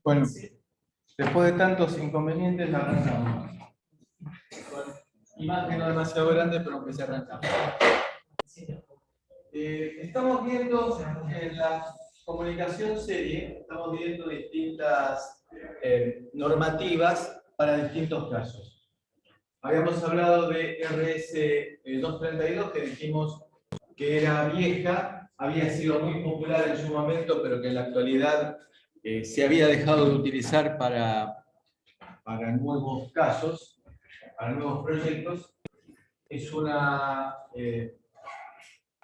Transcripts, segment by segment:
Bueno, después de tantos inconvenientes, arrancamos. Imagen no demasiado grande, pero aunque se arrancamos. Estamos viendo en la comunicación serie, estamos viendo distintas normativas para distintos casos. Habíamos hablado de RS 232, que dijimos que era vieja, había sido muy popular en su momento, pero que en la actualidad se había dejado de utilizar para nuevos casos, para nuevos proyectos. Es una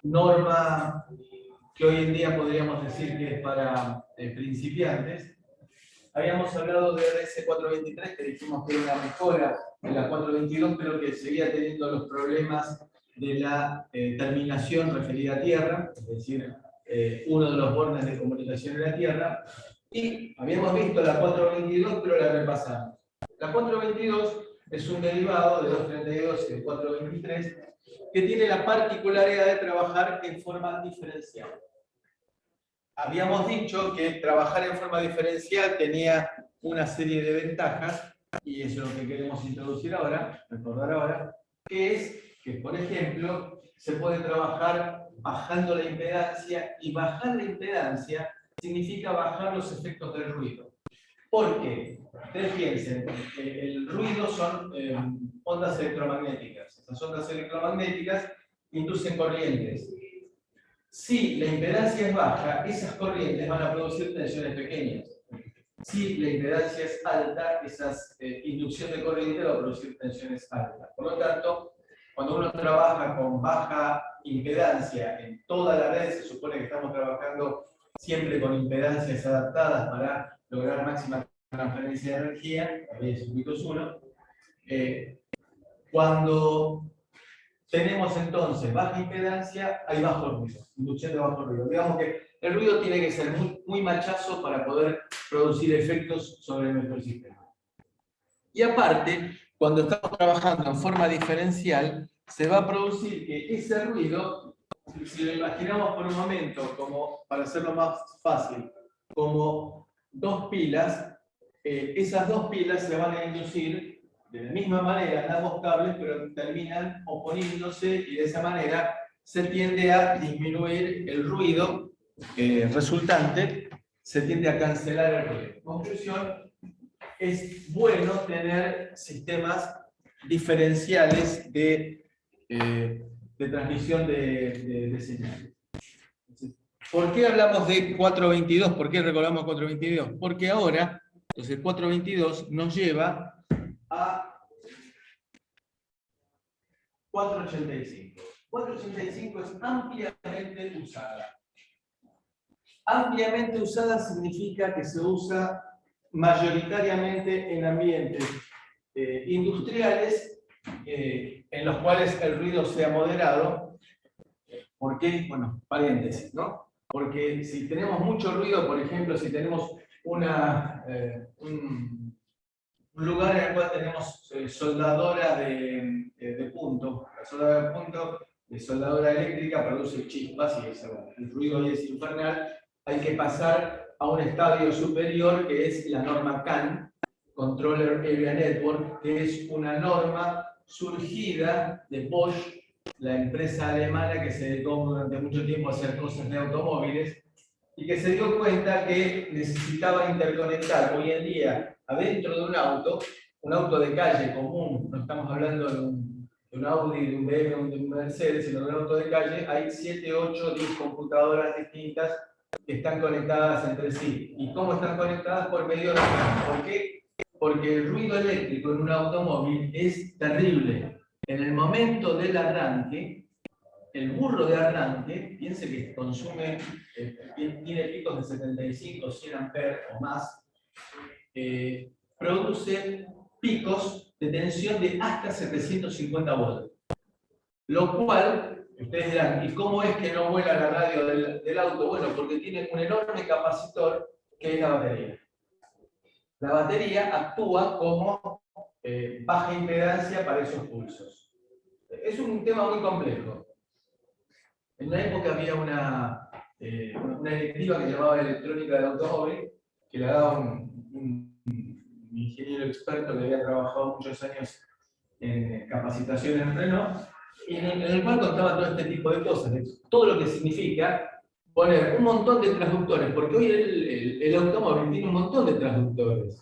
norma que hoy en día podríamos decir que es para principiantes. Habíamos hablado de RS 423, que dijimos que era una mejora de la 422, pero que seguía teniendo los problemas de la terminación referida a tierra, es decir, uno de los bordes de comunicación en la tierra. Y habíamos visto la 422, pero la repasamos. La 422 es un derivado de 232 y de 423 que tiene la particularidad de trabajar en forma diferencial. Habíamos dicho que trabajar en forma diferencial tenía una serie de ventajas, y eso es lo que queremos introducir ahora, recordar ahora, que es que, por ejemplo, se puede trabajar bajando la impedancia, y bajar la impedancia significa bajar los efectos del ruido. ¿Por qué? Ustedes piensen, el ruido son ondas electromagnéticas. Estas ondas electromagnéticas inducen corrientes. Si la impedancia es baja, esas corrientes van a producir tensiones pequeñas. Si la impedancia es alta, esa inducción de corriente va a producir tensiones altas. Por lo tanto, cuando uno trabaja con baja impedancia en toda la red, se supone que estamos trabajando siempre con impedancias adaptadas para lograr máxima transferencia de energía, también circuitos 1. Cuando tenemos entonces baja impedancia, hay bajo ruido, inducción de bajo ruido. Digamos que el ruido tiene que ser muy machazo para poder producir efectos sobre nuestro sistema. Y aparte, cuando estamos trabajando en forma diferencial, se va a producir que ese ruido, si lo imaginamos por un momento, como para hacerlo más fácil, como dos pilas, esas dos pilas se van a inducir de la misma manera en ambos cables, pero terminan oponiéndose, y de esa manera se tiende a disminuir el ruido resultante, se tiende a cancelar el ruido. En conclusión, es bueno tener sistemas diferenciales de transmisión de señales. ¿Por qué hablamos de 422? ¿Por qué recordamos 422? Porque ahora, entonces 422 nos lleva a 485. 485 es ampliamente usada. Ampliamente usada significa que se usa mayoritariamente en ambientes industriales en los cuales el ruido sea moderado. ¿Por qué? Bueno, paréntesis, ¿no? Porque si tenemos mucho ruido, por ejemplo, si tenemos un lugar en el cual tenemos soldadora de punto, la soldadora de punto, de soldadora eléctrica, produce chispas y el ruido ahí es infernal. Hay que pasar a un estadio superior, que es la norma CAN, Controller Area Network, que es una norma surgida de Bosch, la empresa alemana que se dedicó durante mucho tiempo a hacer cosas de automóviles, y que se dio cuenta que necesitaba interconectar hoy en día adentro de un auto de calle común, no estamos hablando de un Audi, de un BMW, de un Mercedes, sino de un auto de calle, hay 7, 8, 10 computadoras distintas que están conectadas entre sí. ¿Y cómo están conectadas? Por medio de CAN. ¿Por qué? Porque el ruido eléctrico en un automóvil es terrible. en el momento del arranque, el burro de arranque, piense que consume, tiene picos de 75, 100 amperes o más, produce picos de tensión de hasta 750 volts. Lo cual, ustedes dirán, ¿y cómo es que no vuela la radio del auto? Bueno, porque tiene un enorme capacitor que es la batería. La batería actúa como baja impedancia para esos pulsos. Es un tema muy complejo. En una época había una electiva que se llamaba electrónica del automóvil, que la daba un ingeniero experto que había trabajado muchos años en capacitación en Renault, y en el cual contaba todo este tipo de cosas, todo lo que significa poner un montón de transductores, porque hoy el automóvil tiene un montón de transductores.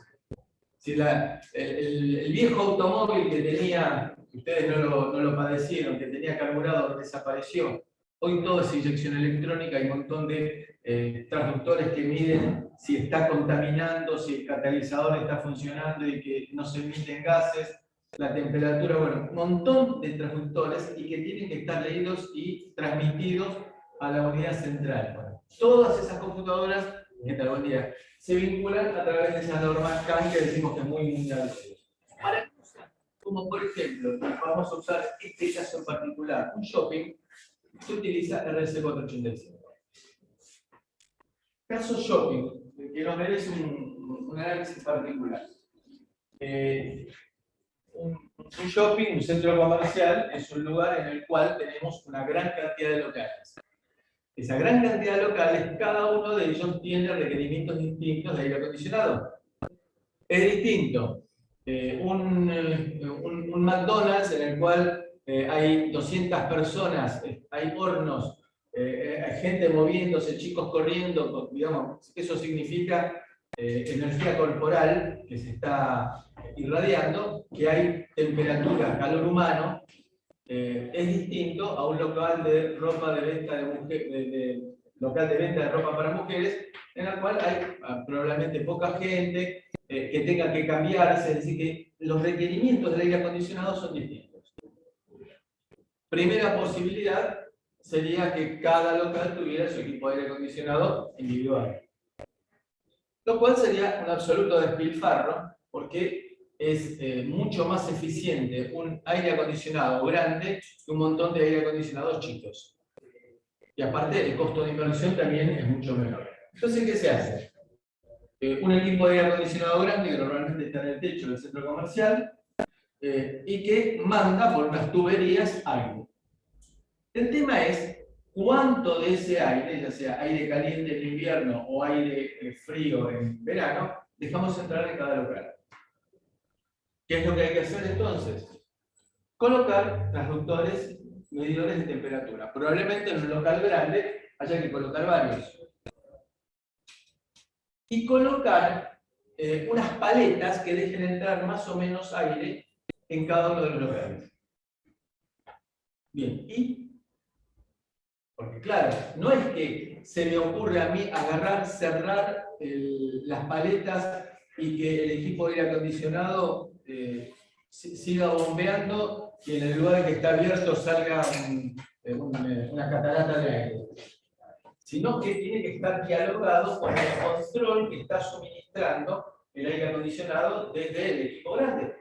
Si el viejo automóvil que tenía, ustedes no lo padecieron, que tenía carburador, desapareció. Hoy todo es inyección electrónica, hay un montón de transductores que miden si está contaminando, si el catalizador está funcionando y que no se emiten gases, la temperatura, bueno, un montón de transductores y que tienen que estar leídos y transmitidos a la unidad central. Bueno, todas esas computadoras, ¿qué tal? Buen día, se vinculan a través de esas normas CAN que decimos que es muy mundial. Para cosas como por ejemplo, vamos a usar este caso en particular, un shopping, se utiliza RS485. Caso shopping, que nos merece un análisis particular. Un shopping, un centro comercial, es un lugar en el cual tenemos una gran cantidad de locales. Esa gran cantidad de locales, cada uno de ellos tiene requerimientos distintos de aire acondicionado. Es distinto un McDonald's en el cual hay 200 personas, hay hornos, hay gente moviéndose, chicos corriendo, digamos, eso significa energía corporal que se está irradiando, que hay temperatura, calor humano, es distinto a un local de ropa de venta local de venta de ropa para mujeres, en el cual hay probablemente poca gente, que tenga que cambiarse, es decir, que los requerimientos del aire acondicionado son distintos. Primera posibilidad sería que cada local tuviera su equipo de aire acondicionado individual. Lo cual sería un absoluto despilfarro, porque es mucho más eficiente un aire acondicionado grande que un montón de aire acondicionados chicos. Y aparte, el costo de inversión también es mucho menor. Entonces, ¿qué se hace? Un equipo de aire acondicionado grande, que normalmente está en el techo del centro comercial, y que manda por unas tuberías aire. El tema es cuánto de ese aire, ya sea aire caliente en invierno o aire frío en verano, dejamos entrar en cada local. ¿Qué es lo que hay que hacer entonces? Colocar transductores medidores de temperatura. Probablemente en un local grande haya que colocar varios. Y colocar unas paletas que dejen entrar más o menos aire en cada uno de los locales. Bien, y porque claro, no es que se me ocurre a mí agarrar, cerrar las paletas y que el equipo de aire acondicionado siga bombeando y en el lugar que está abierto salga una catarata de aire. Sino que tiene que estar dialogado con el control que está suministrando el aire acondicionado desde el equipo grande.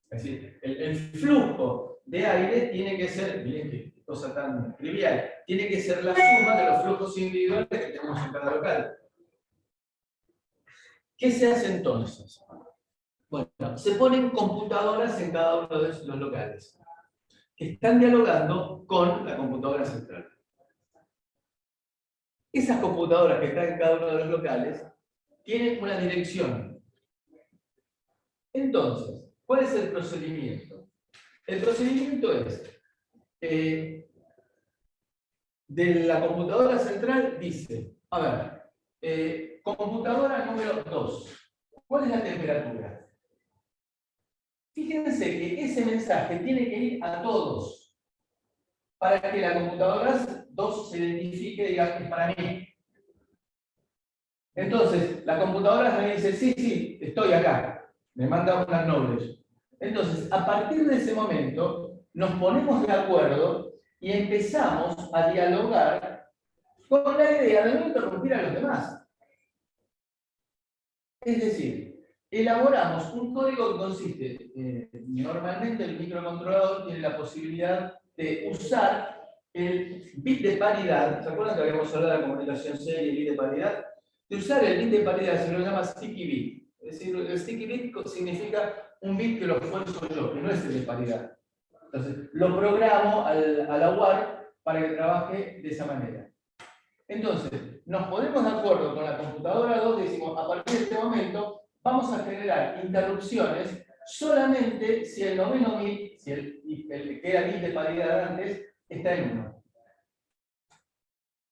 Es decir, el flujo de aire tiene que ser, miren qué cosa tan trivial, tiene que ser la suma de los flujos individuales que tenemos en cada local. ¿Qué se hace entonces? Bueno, se ponen computadoras en cada uno de los locales, que están dialogando con la computadora central. Esas computadoras que están en cada uno de los locales tienen una dirección. Entonces, ¿cuál es el procedimiento? El procedimiento es, de la computadora central dice, a ver, computadora número 2, ¿cuál es la temperatura? Fíjense que ese mensaje tiene que ir a todos, para que la computadora 2 se identifique y diga que es para mí. Entonces, la computadora me dice, sí, estoy acá, me manda un acknowledge. Entonces, a partir de ese momento, nos ponemos de acuerdo y empezamos a dialogar con la idea de no interrumpir a los demás. Es decir, elaboramos un código que consiste, normalmente el microcontrolador tiene la posibilidad de usar el bit de paridad. ¿Se acuerdan que habíamos hablado de la comunicación serie y bit de paridad? De usar el bit de paridad se lo llama sticky bit. Es decir, el sticky bit significa un bit que lo esfuerzo yo, que no es el de paridad. Entonces, lo programo a la UART para que trabaje de esa manera. Entonces, nos ponemos de acuerdo con la computadora 2, decimos, a partir de este momento vamos a generar interrupciones solamente si el noveno bit, si el que era bit de paridad antes, está en 1.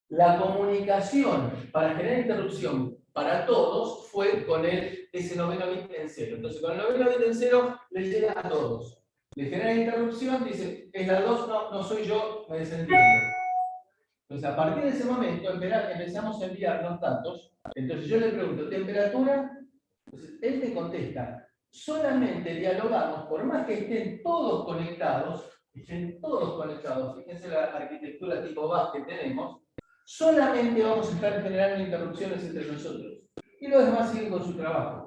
La comunicación para generar interrupción para todos fue con ese noveno bit en 0. Entonces, con el noveno bit en 0 le llega a todos. Le genera interrupción, dice, es la 2, no soy yo, me desentiendo. Entonces, a partir de ese momento, empezamos a enviarnos datos. Entonces, yo le pregunto, ¿temperatura? Entonces, él te contesta, solamente dialogamos, por más que estén todos conectados, fíjense la arquitectura tipo BAS que tenemos, solamente vamos a estar generando interrupciones entre nosotros. Y los demás siguen con su trabajo.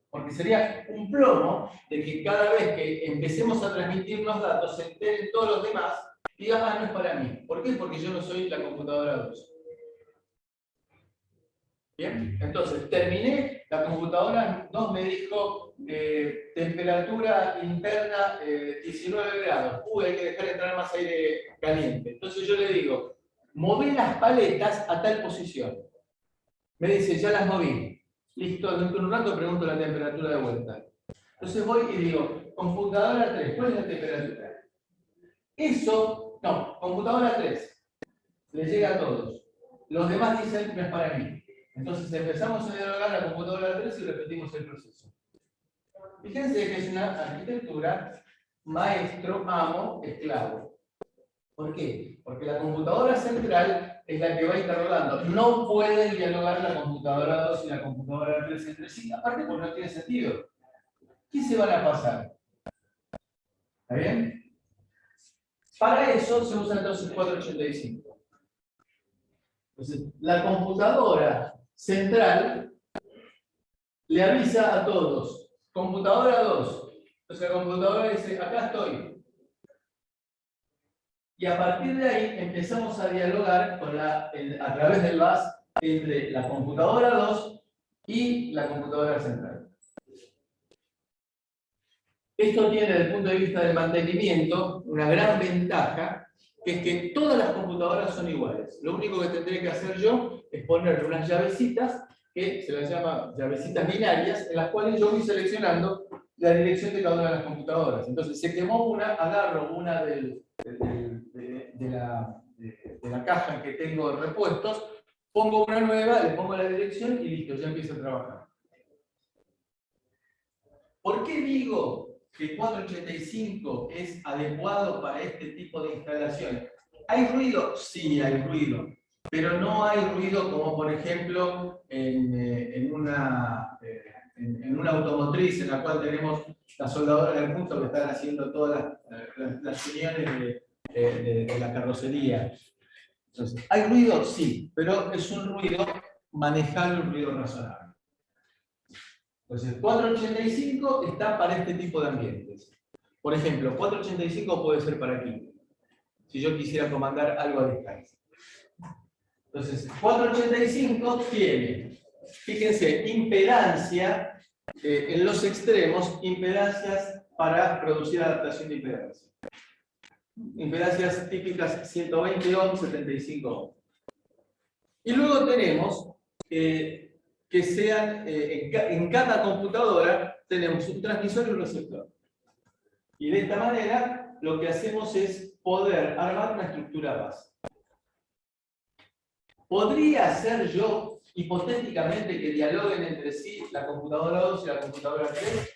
Porque sería un plomo de que cada vez que empecemos a transmitirnos datos, se enteren todos los demás, diga, ah, no es para mí. ¿Por qué? Porque yo no soy la computadora 2. Bien, entonces terminé, la computadora 2 me dijo temperatura interna 19 grados. Uy, hay que dejar entrar más aire caliente. Entonces yo le digo, moví las paletas a tal posición. Me dice, ya las moví. Listo, dentro de un rato pregunto la temperatura de vuelta. Entonces voy y digo, computadora 3, ¿cuál es la temperatura? Eso, no, computadora 3, le llega a todos. Los demás dicen, no es para mí. Entonces empezamos a dialogar la computadora 3 y repetimos el proceso. Fíjense que es una arquitectura maestro, amo, esclavo. ¿Por qué? Porque la computadora central es la que va interrogando. No pueden dialogar la computadora 2 y la computadora 3 entre sí, aparte porque no tiene sentido. ¿Qué se van a pasar? ¿Está bien? Para eso se usa entonces 485. Entonces, la computadora central le avisa a todos, computadora 2. Entonces la computadora dice, acá estoy. Y a partir de ahí empezamos a dialogar a través del bus entre la computadora 2 y la computadora central. Esto tiene desde el punto de vista del mantenimiento una gran ventaja, que es que todas las computadoras son iguales. Lo único que tendré que hacer yo es ponerle unas llavecitas, que se las llama llavecitas binarias, en las cuales yo voy seleccionando la dirección de cada una de las computadoras. Entonces, se quemó una, agarro una de la caja en que tengo repuestos, pongo una nueva, le pongo la dirección y listo, ya empiezo a trabajar. ¿Por qué digo que 485 es adecuado para este tipo de instalaciones? ¿Hay ruido? Sí, hay ruido. Pero no hay ruido como, por ejemplo, en una automotriz en la cual tenemos la soldadora del punto que están haciendo todas las uniones de la carrocería. Entonces, ¿hay ruido? Sí, pero es un ruido manejable, un ruido razonable. Entonces, 485 está para este tipo de ambientes. Por ejemplo, 485 puede ser para aquí, si yo quisiera comandar algo a distancia. Entonces, 485 tiene, fíjense, impedancia, en los extremos, impedancias para producir adaptación de impedancia. Impedancias típicas 120 ohms, 75 ohms. Y luego tenemos que sean, en cada computadora tenemos un transmisor y un receptor. Y de esta manera lo que hacemos es poder armar una estructura base. ¿Podría ser yo, hipotéticamente, que dialoguen entre sí la computadora 2 y la computadora 3?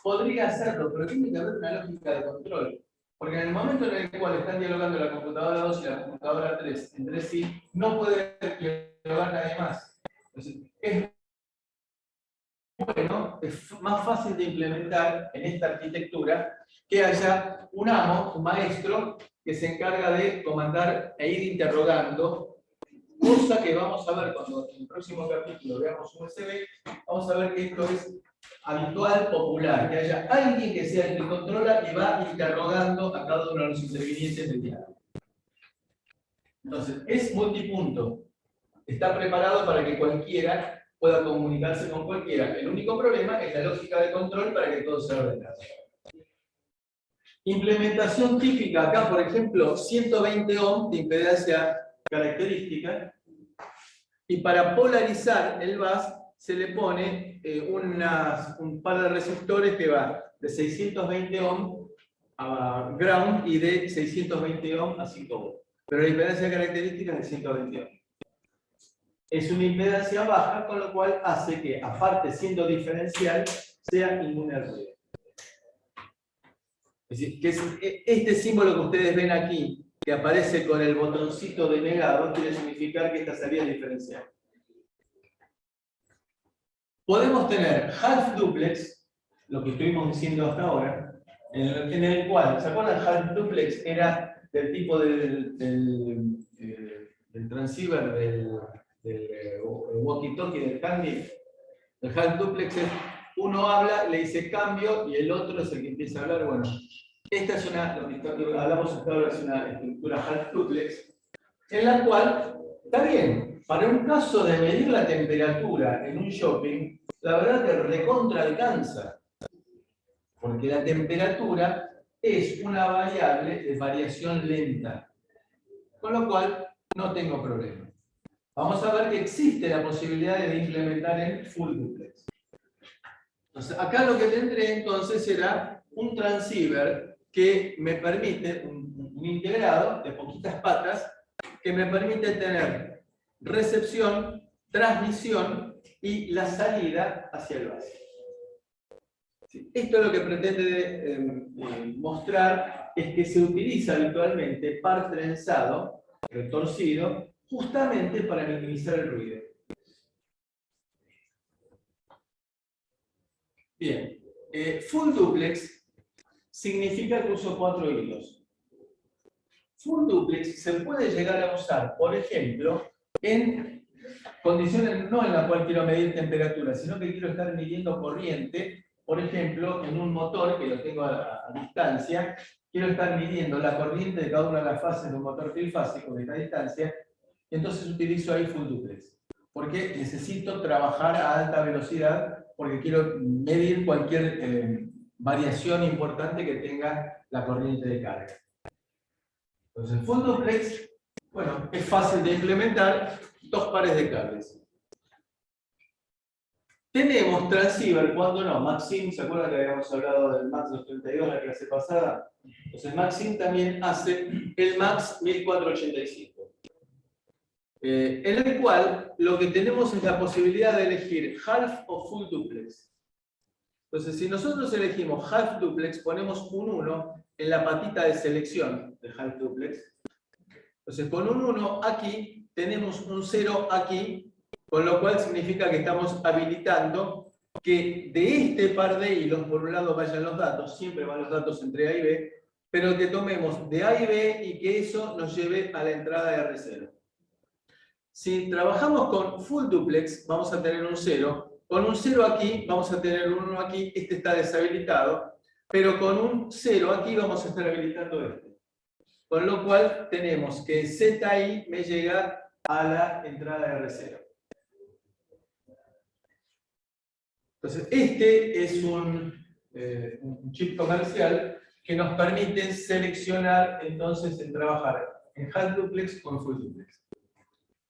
Podría hacerlo, pero tiene que haber una lógica de control. Porque en el momento en el cual están dialogando la computadora 2 y la computadora 3 entre sí, no puede dialogar nadie más. Entonces, es bueno, es más fácil de implementar en esta arquitectura que haya un amo, un maestro, que se encarga de comandar e ir interrogando, cosa que vamos a ver cuando en el próximo capítulo veamos USB, vamos a ver que esto es habitual, popular, que haya alguien que sea el que controla y va interrogando a cada uno de los intervinientes del diálogo. Entonces, es multipunto. Está preparado para que cualquiera pueda comunicarse con cualquiera. El único problema es la lógica de control para que todo sea ordenado. Implementación típica, acá por ejemplo, 120 ohm de impedancia característica, y para polarizar el bus se le pone un par de resistores que va de 620 ohm a ground y de 620 ohm a 5 ohm. Pero la impedancia característica es de 120 ohm. Es una impedancia baja, con lo cual hace que, aparte siendo diferencial, sea inmune al ruido. Es decir, que este símbolo que ustedes ven aquí, que aparece con el botoncito de negado, quiere significar que esta salida es diferencial. Podemos tener half duplex, lo que estuvimos diciendo hasta ahora, en el cual, ¿se acuerdan? Half duplex era del tipo del transceiver, del walkie-talkie, del handy. El half duplex es, uno habla, le dice cambio, y el otro es el que empieza a hablar. Bueno, esta es lo que hablamos hasta ahora, es una estructura half duplex, en la cual, está bien, para un caso de medir la temperatura en un shopping, la verdad que recontra alcanza, porque la temperatura es una variable de variación lenta, con lo cual no tengo problema. Vamos a ver que existe la posibilidad de implementar en full duplex. Entonces, acá lo que tendré entonces será un transceiver que me permite, un integrado de poquitas patas, que me permite tener recepción, transmisión y la salida hacia el base. Esto es lo que pretende mostrar, es que se utiliza habitualmente par trenzado, retorcido, justamente para minimizar el ruido. Bien, full duplex significa que uso 4 hilos. Full duplex se puede llegar a usar, por ejemplo, en condiciones no en las cuales quiero medir temperatura, sino que quiero estar midiendo corriente, por ejemplo, en un motor que lo tengo a distancia, quiero estar midiendo la corriente de cada una de las fases de un motor trifásico de esta distancia, y entonces utilizo ahí full duplex, porque necesito trabajar a alta velocidad, porque quiero medir cualquier variación importante que tenga la corriente de carga. Entonces, full duplex, bueno, es fácil de implementar, 2 pares de cables. Tenemos transceiver, cuando no, Maxim, ¿se acuerdan que habíamos hablado del MAX 232 en la clase pasada? Entonces Maxim también hace el MAX 1485. En el cual lo que tenemos es la posibilidad de elegir half o full duplex. Entonces, si nosotros elegimos half duplex, ponemos un 1 en la patita de selección de half duplex. Entonces, con un 1 aquí, tenemos un 0 aquí, con lo cual significa que estamos habilitando que de este par de hilos, por un lado vayan los datos, siempre van los datos entre A y B, pero que tomemos de A y B y que eso nos lleve a la entrada de R0. Si trabajamos con full duplex, vamos a tener un 0. Con un 0 aquí, vamos a tener un 1 aquí, este está deshabilitado, pero con un 0 aquí vamos a estar habilitando este. Con lo cual tenemos que ZI me llega a la entrada de R0. Entonces, este es un chip comercial que nos permite seleccionar entonces en trabajar en half duplex o en full duplex.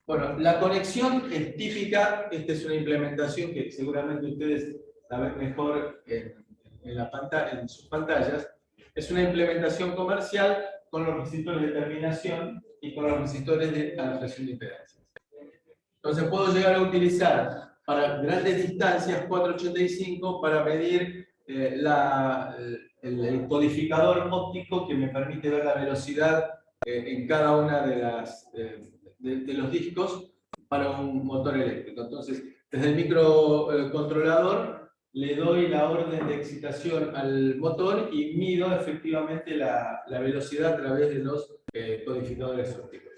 Bueno, la conexión es típica, esta es una implementación que seguramente ustedes la ven mejor en sus pantallas. Es una implementación comercial con los resistores de terminación y con los resistores de adaptación de impedancias. Entonces puedo llegar a utilizar para grandes distancias 485 para medir el codificador óptico que me permite ver la velocidad en cada una de los discos para un motor eléctrico. Entonces, desde el microcontrolador le doy la orden de excitación al motor y mido efectivamente la velocidad a través de los codificadores ópticos.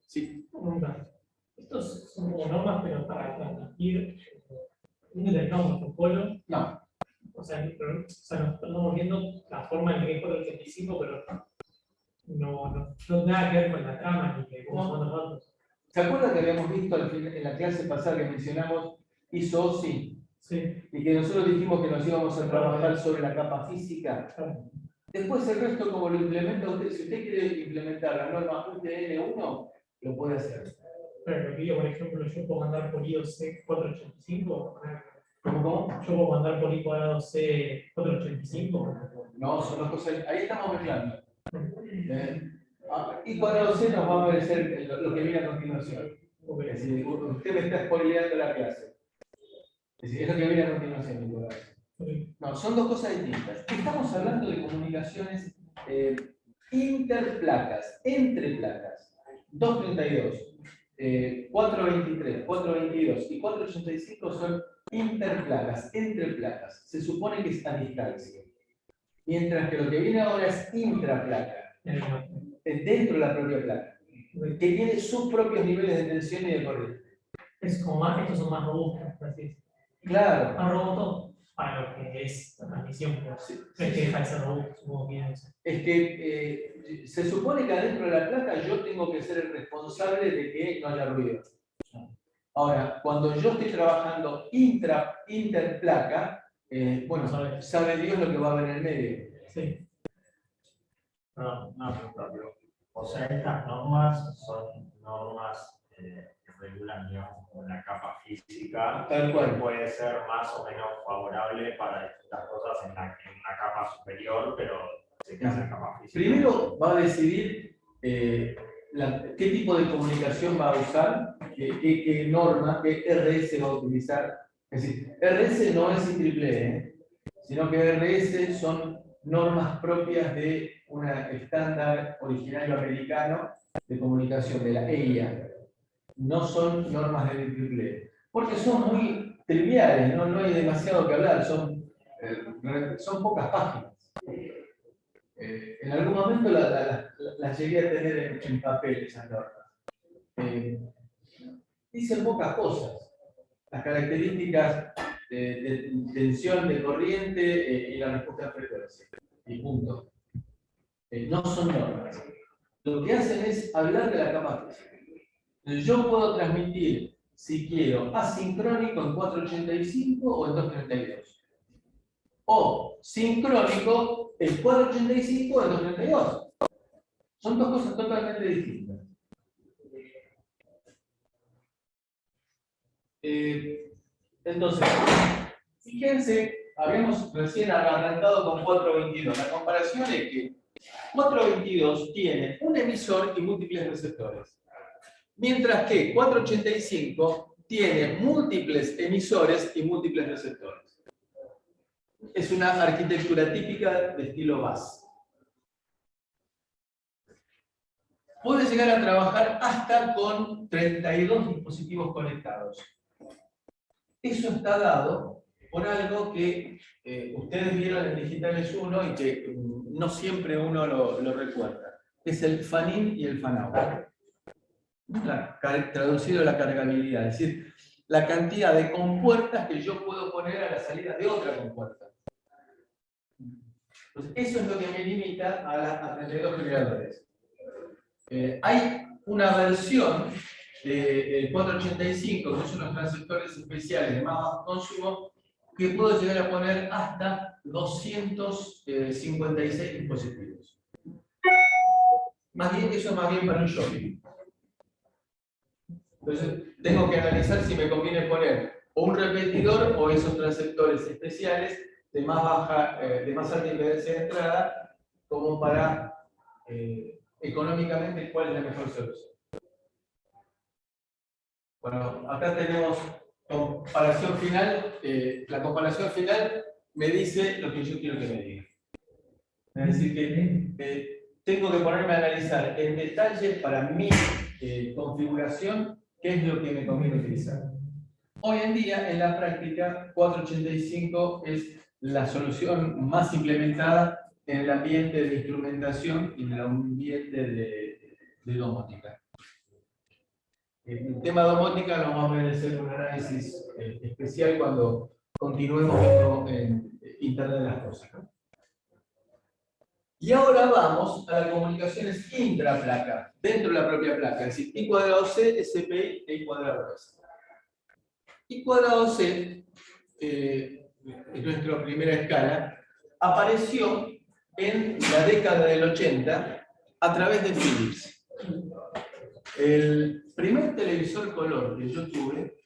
Sí. Estos son como normas, pero para transmitir un determinado protocolo. No. O sea, nos estamos viendo la forma en que es 485, pero no tiene nada que ver con la trama ni que cómo son los datos. ¿Se acuerdan que habíamos visto en la clase pasada que mencionamos ISO-OSI? Sí. Y que nosotros dijimos que nos íbamos a trabajar sobre la capa física. Después el resto, como lo implementa usted, si usted quiere implementar la norma UTN1, lo puede hacer. Pero aquí, por ejemplo, yo puedo mandar por IOC 485. ¿Cómo? Yo puedo mandar por I cuadrado C 485. No, son dos cosas. Ahí estamos mezclando. Y cuadrado C nos va a aparecer lo que viene a continuación. Es decir, usted me está spoileando la clase. Es decir, es lo que viene a continuación, Nicolás. No, son dos cosas distintas. Estamos hablando de comunicaciones interplacas, entre placas. 232, 423, 422 y 485 son interplacas, entre placas. Se supone que es a distancia. Mientras que lo que viene ahora es intraplaca, dentro de la propia placa, que tiene sus propios niveles de tensión y de corriente. Es como más, estos son más robustos, así. Claro. Más robusto para lo que es la transmisión, pero sí, es que deja de ser robusto, supongo que es. Es que se supone que adentro de la placa yo tengo que ser el responsable de que no haya ruido. Ahora, cuando yo estoy trabajando interplaca, bueno, sabe Dios lo que va a haber en el medio. Sí. No, pero, o sea, estas normas son normas que regulan, digamos, con la capa física, tal cual. Que puede ser más o menos favorable para distintas cosas en una capa superior, pero se queda en la capa física. Primero va a decidir qué tipo de comunicación va a usar, qué norma, qué RS va a utilizar. Es decir, RS no es IEEE, sino que RS son normas propias de un estándar originario americano de comunicación, de la EIA. No son normas de IEEE, porque son muy triviales, no hay demasiado que hablar, son pocas páginas. En algún momento las llegué a tener en papel esas normas. Dicen pocas cosas. Las características de tensión, de corriente y la respuesta de frecuencia. Y punto. No son normas. Lo que hacen es hablar de la capa física. Yo puedo transmitir, si quiero, asincrónico en 485 o en 232. O sincrónico en 485 o en 232. Son dos cosas totalmente distintas. Entonces, fíjense, habíamos recién arrancado con 422. La comparación es que 422 tiene un emisor y múltiples receptores. Mientras que 485 tiene múltiples emisores y múltiples receptores. Es una arquitectura típica de estilo BAS. Puede llegar a trabajar hasta con 32 dispositivos conectados. Eso está dado por algo que ustedes vieron en Digitales 1 y que no siempre uno lo recuerda. Es el fan-in y el fan-out. Traducido a la cargabilidad, es decir, la cantidad de compuertas que yo puedo poner a la salida de otra compuerta. Entonces, eso es lo que me limita a 32 generadores. Hay una versión del 485, que son los transceptores especiales de más bajo consumo, que puedo llegar a poner hasta 256 dispositivos. Más bien, eso es más bien para un shopping. Entonces, tengo que analizar si me conviene poner o un repetidor o esos transceptores especiales de más alta impedancia de entrada, como para económicamente cuál es la mejor solución. Bueno, acá tenemos comparación final. La comparación final me dice lo que yo quiero que me diga. Es decir, que tengo que ponerme a analizar en detalle para mi configuración qué es lo que me conviene utilizar. Hoy en día, en la práctica, 485 es la solución más implementada en el ambiente de instrumentación y en el ambiente de domótica. El tema domótica lo vamos a ver hacer un análisis especial cuando continuemos esto en Internet de las Cosas, ¿no? Y ahora vamos a las comunicaciones intraplaca, dentro de la propia placa, es decir, I cuadrado C, SPI e I cuadrado S. I cuadrado C, en nuestra primera escala, apareció en la década del 80 a través de Philips. El primer televisor color que yo tuve,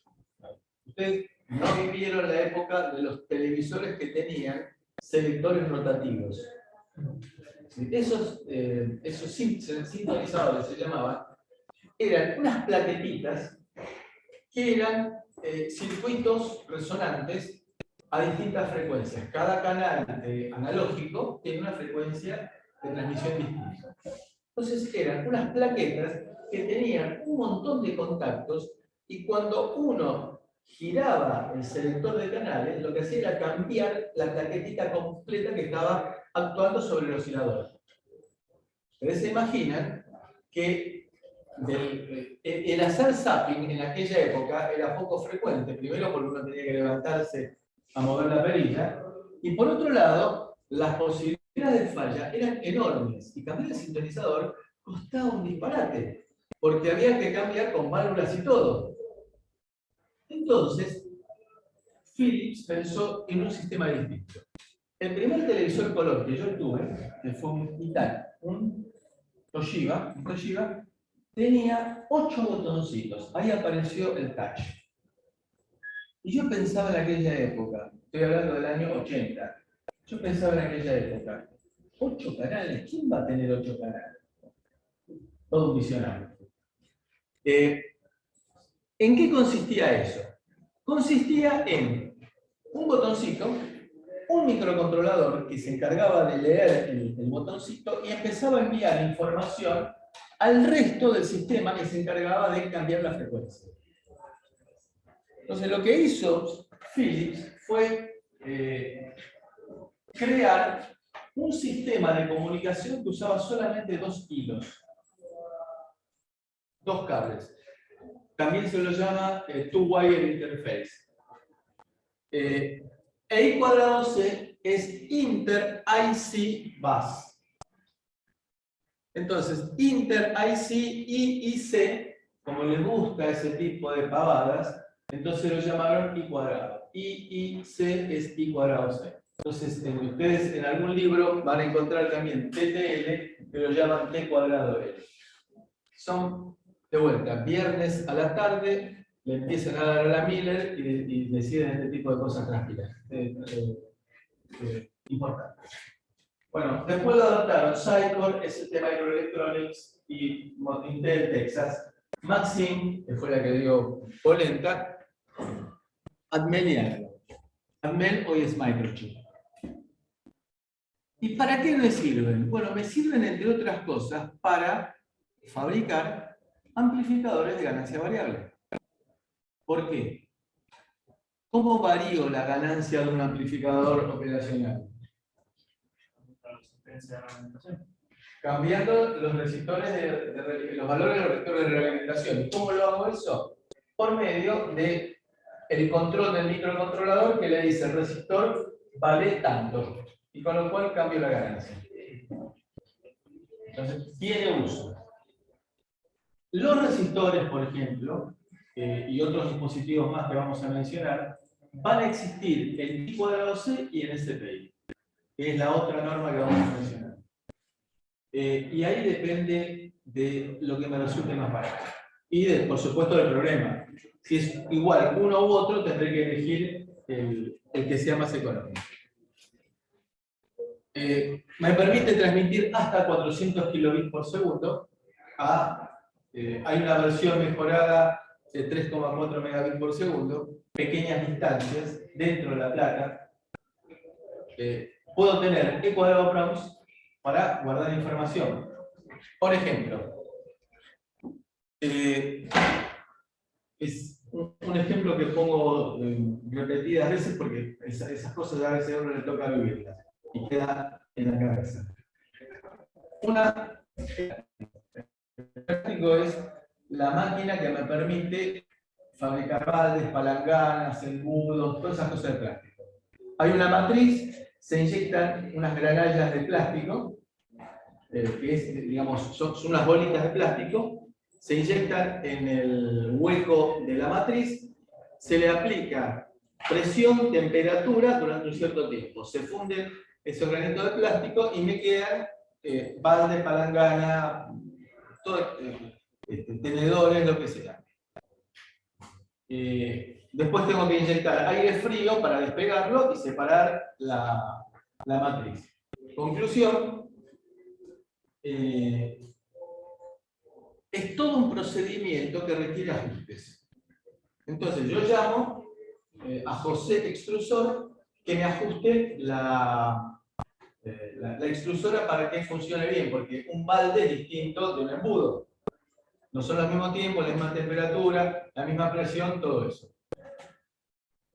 ustedes no vivieron la época de los televisores que tenían selectores rotativos. Esos sintonizadores se llamaban, eran unas plaquetitas que eran circuitos resonantes a distintas frecuencias. Cada canal analógico tiene una frecuencia de transmisión distinta. Entonces eran unas plaquetas que tenían un montón de contactos y cuando uno giraba el selector de canales, lo que hacía era cambiar la plaquetita completa que estaba actuando sobre el oscilador. Ustedes se imaginan que el hacer zapping en aquella época era poco frecuente, primero porque uno tenía que levantarse a mover la perilla, y por otro lado, las posibilidades de falla eran enormes, y cambiar el sintonizador costaba un disparate, porque había que cambiar con válvulas y todo. Entonces, Philips pensó en un sistema distinto. El primer televisor color que yo tuve, que fue un Toshiba, tenía 8 botoncitos. Ahí apareció el touch. Y yo pensaba en aquella época, estoy hablando del año 80, yo pensaba en aquella época, 8 canales, ¿quién va a tener 8 canales? Todo un visionario. ¿En qué consistía eso? Consistía en un botoncito, un microcontrolador que se encargaba de leer el botoncito y empezaba a enviar información al resto del sistema que se encargaba de cambiar la frecuencia. Entonces lo que hizo Philips fue crear un sistema de comunicación que usaba solamente 2 hilos, 2 cables. También se lo llama two-wire interface. I cuadrado C es inter-IC bus. Entonces, inter-IC, I y C, como les gusta ese tipo de pavadas, entonces lo llamaron I cuadrado. I y C es I cuadrado C. Entonces, ustedes en algún libro van a encontrar también TTL, que lo llaman T cuadrado L. Son, de vuelta, viernes a la tarde, le empiezan a dar a la Miller y deciden este tipo de cosas prácticas. Importantes. Bueno, después lo adoptaron Sycor, ST Microelectronics y Intel Texas. Maxim, que fue la que dio Polenta, Atmel y Analog. Atmel hoy es Microchip. ¿Y para qué me sirven? Bueno, me sirven, entre otras cosas, para fabricar amplificadores de ganancia variable. ¿Por qué? ¿Cómo varío la ganancia de un amplificador operacional? Cambiando los resistores los valores de los resistores de realimentación. ¿Y cómo lo hago eso? Por medio de el control del microcontrolador que le dice el resistor vale tanto. Y con lo cual cambio la ganancia. Entonces, tiene uso. Los resistores, por ejemplo, y otros dispositivos más que vamos a mencionar, van a existir en I cuadrado C y en SPI, que es la otra norma que vamos a mencionar. Y ahí depende de lo que me resulte más barato. Y, por supuesto, del problema. Si es igual uno u otro, tendré que elegir el que sea más económico. Me permite transmitir hasta 400 kilobits por segundo. Hay una versión mejorada de 3,4 megabits por segundo, pequeñas distancias dentro de la placa. Puedo tener E cuadrado proms para guardar información. Por ejemplo, es un ejemplo que pongo repetidas veces porque esas cosas a veces a uno le toca vivirlas y queda en la cabeza. El plástico es la máquina que me permite fabricar baldes, palanganas, embudos, todas esas cosas de plástico. Hay una matriz, se inyectan unas granallas de plástico, que es, digamos, son unas bolitas de plástico, se inyectan en el hueco de la matriz, se le aplica presión, temperatura durante un cierto tiempo. Se funden esos granitos de plástico y me quedan balde, palangana, todo, tenedores, lo que sea. Después tengo que inyectar aire frío para despegarlo y separar la matriz. Conclusión, es todo un procedimiento que requiere ajustes. Entonces yo llamo a José Extrusor que me ajuste la extrusora para que funcione bien, porque un balde es distinto de un embudo. No son al mismo tiempo, la misma temperatura, la misma presión, todo eso.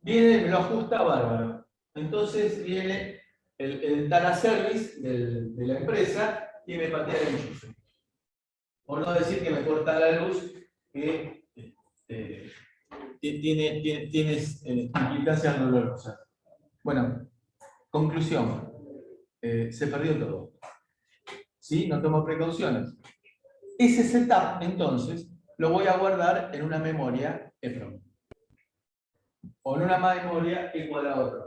Viene, me lo ajusta bárbaro. Entonces viene el data service de la empresa y me patea el enchufe. Por no decir que me corta la luz, que tiene implicancias dolorosas. Bueno, conclusión. Se perdió todo. ¿Sí? No tomo precauciones. Ese setup, entonces, lo voy a guardar en una memoria EEPROM. O en una memoria E².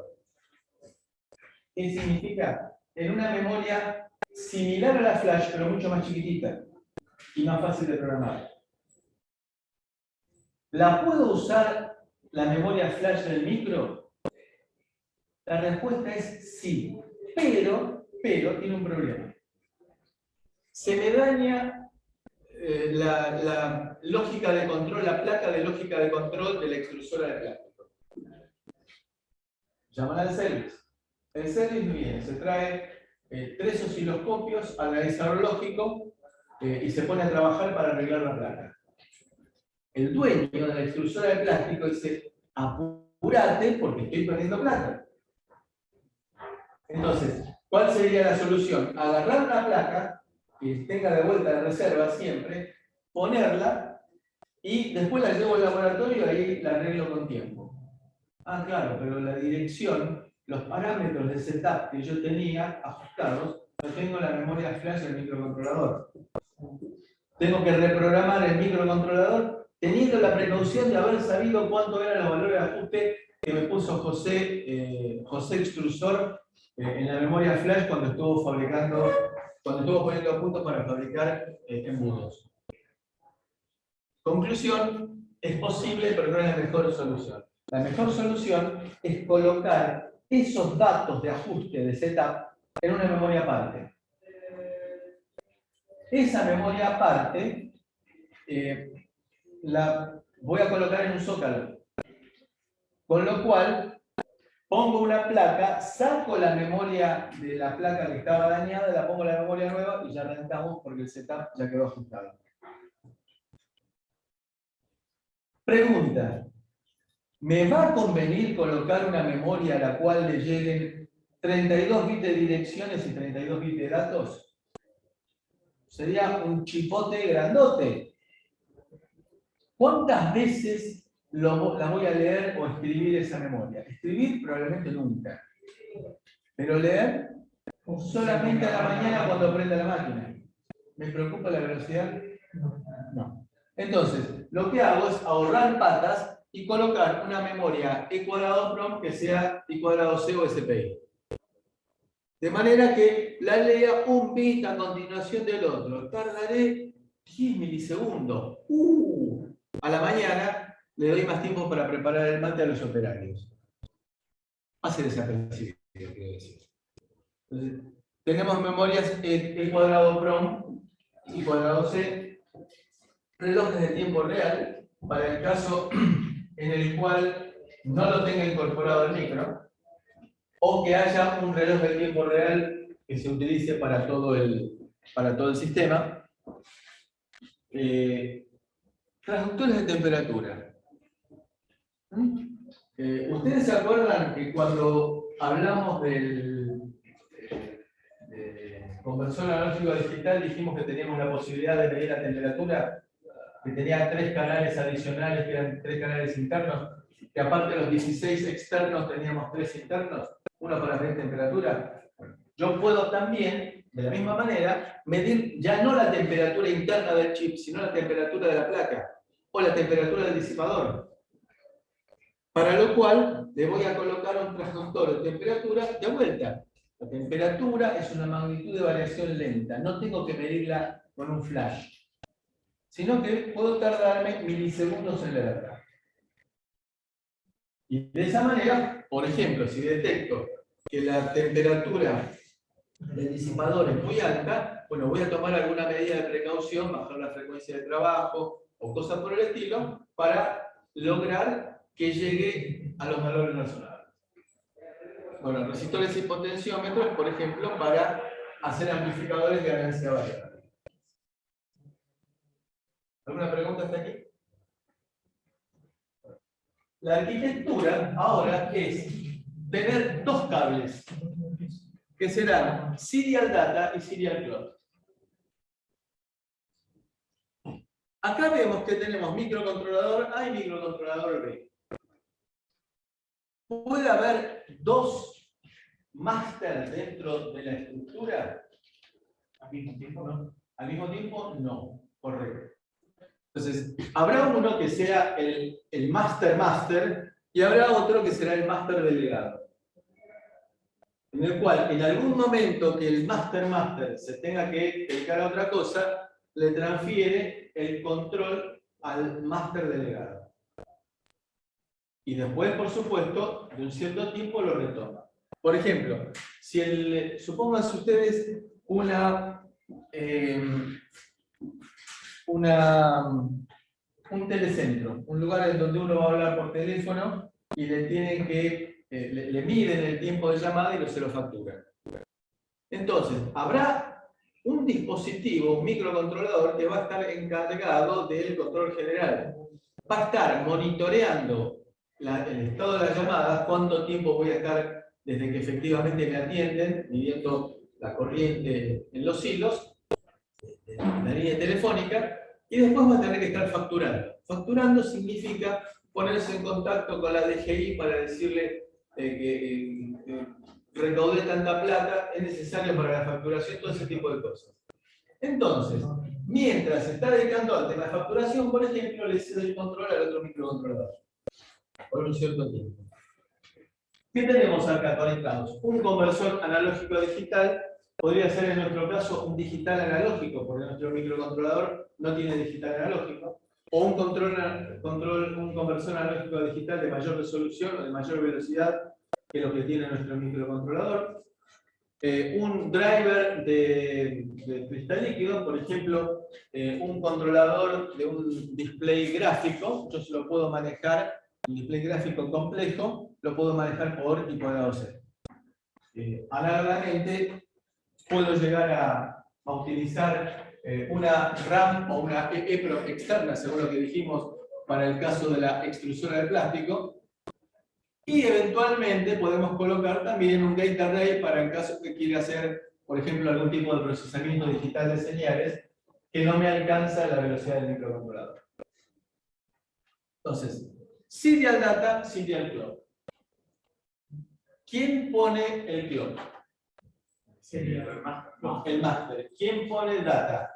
¿Qué significa? En una memoria similar a la flash, pero mucho más chiquitita y más fácil de programar. ¿La puedo usar la memoria flash del micro? La respuesta es sí, pero tiene un problema. Se me daña la lógica de control, la placa de lógica de control de la extrusora de plástico. Llaman al service. El service viene, se trae 3 osciloscopios, analizador lógico y se pone a trabajar para arreglar la placa. El dueño de la extrusora de plástico dice: apúrate porque estoy perdiendo plata. Entonces, ¿cuál sería la solución? Agarrar una placa que tenga de vuelta la reserva siempre, ponerla y después la llevo al laboratorio y ahí la arreglo con tiempo. Ah, claro, pero la dirección, los parámetros de setup que yo tenía ajustados, los tengo en la memoria flash del microcontrolador. Tengo que reprogramar el microcontrolador teniendo la precaución de haber sabido cuánto eran los valores de ajuste que me puso José Extrusor en la memoria flash cuando estuvo poniendo a punto para fabricar embudos. Conclusión, es posible, pero no es la mejor solución. La mejor solución es colocar esos datos de ajuste de setup en una memoria aparte. Esa memoria aparte la voy a colocar en un zócalo. Con lo cual, pongo una placa, saco la memoria de la placa que estaba dañada, la pongo en la memoria nueva y ya arrancamos porque el setup ya quedó ajustado. Pregunta: ¿me va a convenir colocar una memoria a la cual le lleguen 32 bits de direcciones y 32 bits de datos? Sería un chipote grandote. ¿Cuántas veces la voy a leer o escribir esa memoria? Escribir probablemente nunca. Pero leer solamente a la mañana cuando prenda la máquina. ¿Me preocupa la velocidad? No. Entonces, lo que hago es ahorrar patas y colocar una memoria E²PROM que sea I²C o SPI. De manera que la lea un bit a continuación del otro. Tardaré 10 milisegundos. A la mañana le doy más tiempo para preparar el mate a los operarios. Hace desapercibido, quiero decir. Entonces, tenemos memorias E²PROM, I²C, relojes de tiempo real, para el caso en el cual no lo tenga incorporado el micro, o que haya un reloj de tiempo real que se utilice para todo el sistema. Transductores de temperatura. ¿Ustedes se acuerdan que cuando hablamos de conversión analógico a digital dijimos que teníamos la posibilidad de medir la temperatura, que tenía 3 canales adicionales, que eran 3 canales internos, que aparte de los 16 externos teníamos 3 internos, uno para medir temperatura? Yo puedo también, de la misma manera, medir ya no la temperatura interna del chip, sino la temperatura de la placa o la temperatura del disipador. Para lo cual le voy a colocar un transductor de temperatura de vuelta. La temperatura es una magnitud de variación lenta, no tengo que medirla con un flash, sino que puedo tardarme milisegundos en leerla. Y de esa manera, por ejemplo, si detecto que la temperatura del disipador es muy alta, bueno, voy a tomar alguna medida de precaución, bajar la frecuencia de trabajo o cosas por el estilo, para lograr que llegue a los valores razonables. Bueno, resistores y potenciómetros, por ejemplo, para hacer amplificadores de ganancia variable. ¿Alguna pregunta hasta aquí? La arquitectura ahora es tener 2 cables, que serán Serial Data y Serial Clock. Acá vemos que tenemos microcontrolador A y microcontrolador B. ¿Puede haber 2 máster dentro de la estructura? ¿Al mismo tiempo no? Al mismo tiempo no, correcto. Entonces, habrá uno que sea el master y habrá otro que será el master delegado. En el cual, en algún momento que el master se tenga que dedicar a otra cosa, le transfiere el control al master delegado. Y después, por supuesto, de un cierto tiempo lo retoma. Por ejemplo, si supónganse ustedes un telecentro, un lugar en donde uno va a hablar por teléfono y le tienen que, le miden el tiempo de llamada y se lo facturan. Entonces, habrá un dispositivo, un microcontrolador, que va a estar encargado del control general. Va a estar monitoreando el estado de las llamadas, cuánto tiempo voy a estar desde que efectivamente me atienden, midiendo la corriente en los hilos, en la línea telefónica, y después va a tener que estar facturando. Facturando significa ponerse en contacto con la DGI para decirle que recaudé tanta plata, es necesario para la facturación, todo ese tipo de cosas. Entonces, mientras se está dedicando al tema de facturación, por ejemplo, le cedo el control al otro microcontrolador por un cierto tiempo. ¿Qué tenemos acá conectados? Un conversor analógico a digital, podría ser en nuestro caso un digital analógico, porque nuestro microcontrolador no tiene digital analógico, o un conversor analógico a digital de mayor resolución o de mayor velocidad que lo que tiene nuestro microcontrolador. Un driver de cristal líquido, por ejemplo, un controlador de un display gráfico, yo se lo puedo manejar, un display gráfico complejo, lo puedo manejar por hipogrado C. Análogamente, puedo llegar a utilizar una RAM o una EPROM externa, según lo que dijimos, para el caso de la extrusora de plástico. Y eventualmente podemos colocar también un gate array para el caso que quiera hacer, por ejemplo, algún tipo de procesamiento digital de señales que no me alcanza la velocidad del microcontrolador. Entonces, Serial Data, Serial Clock. ¿Quién pone el clock? El master. ¿Quién pone el data?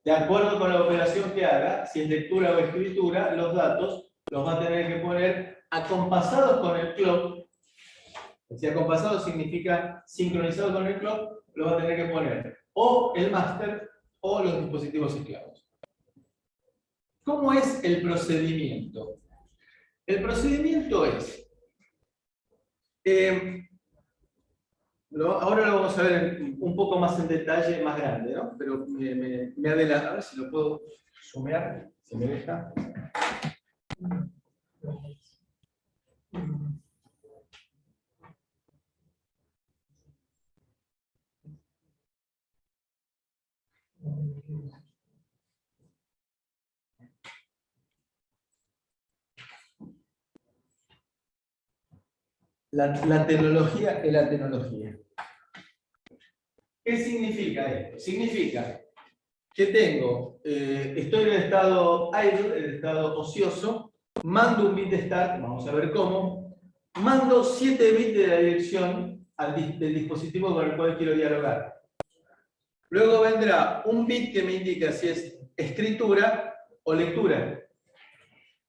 De acuerdo con la operación que haga, si es lectura o escritura, los datos los va a tener que poner acompasados con el clock. Si acompasado significa sincronizado con el clock, lo va a tener que poner o el máster o los dispositivos esclavos. ¿Cómo es el procedimiento? El procedimiento es, ahora lo vamos a ver un poco más en detalle, más grande, ¿no? Pero me adelanto, a ver si lo puedo zoomear, si me deja. La tecnología es la tecnología. ¿Qué significa esto? Significa que estoy en el estado idle, en el estado ocioso, mando un bit de start, vamos a ver cómo, mando 7 bits de la dirección del dispositivo con el cual quiero dialogar. Luego vendrá un bit que me indica si es escritura o lectura.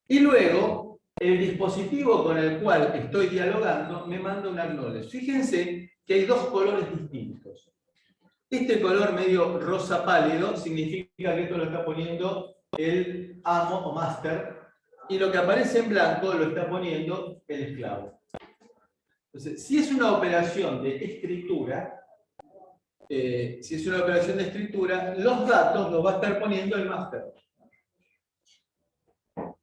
Y luego, el dispositivo con el cual estoy dialogando me manda un acknowledge. Fíjense que hay dos colores distintos. Este color medio rosa pálido significa que esto lo está poniendo el amo o master, y lo que aparece en blanco lo está poniendo el esclavo. Entonces, si es una operación de escritura, los datos los va a estar poniendo el master.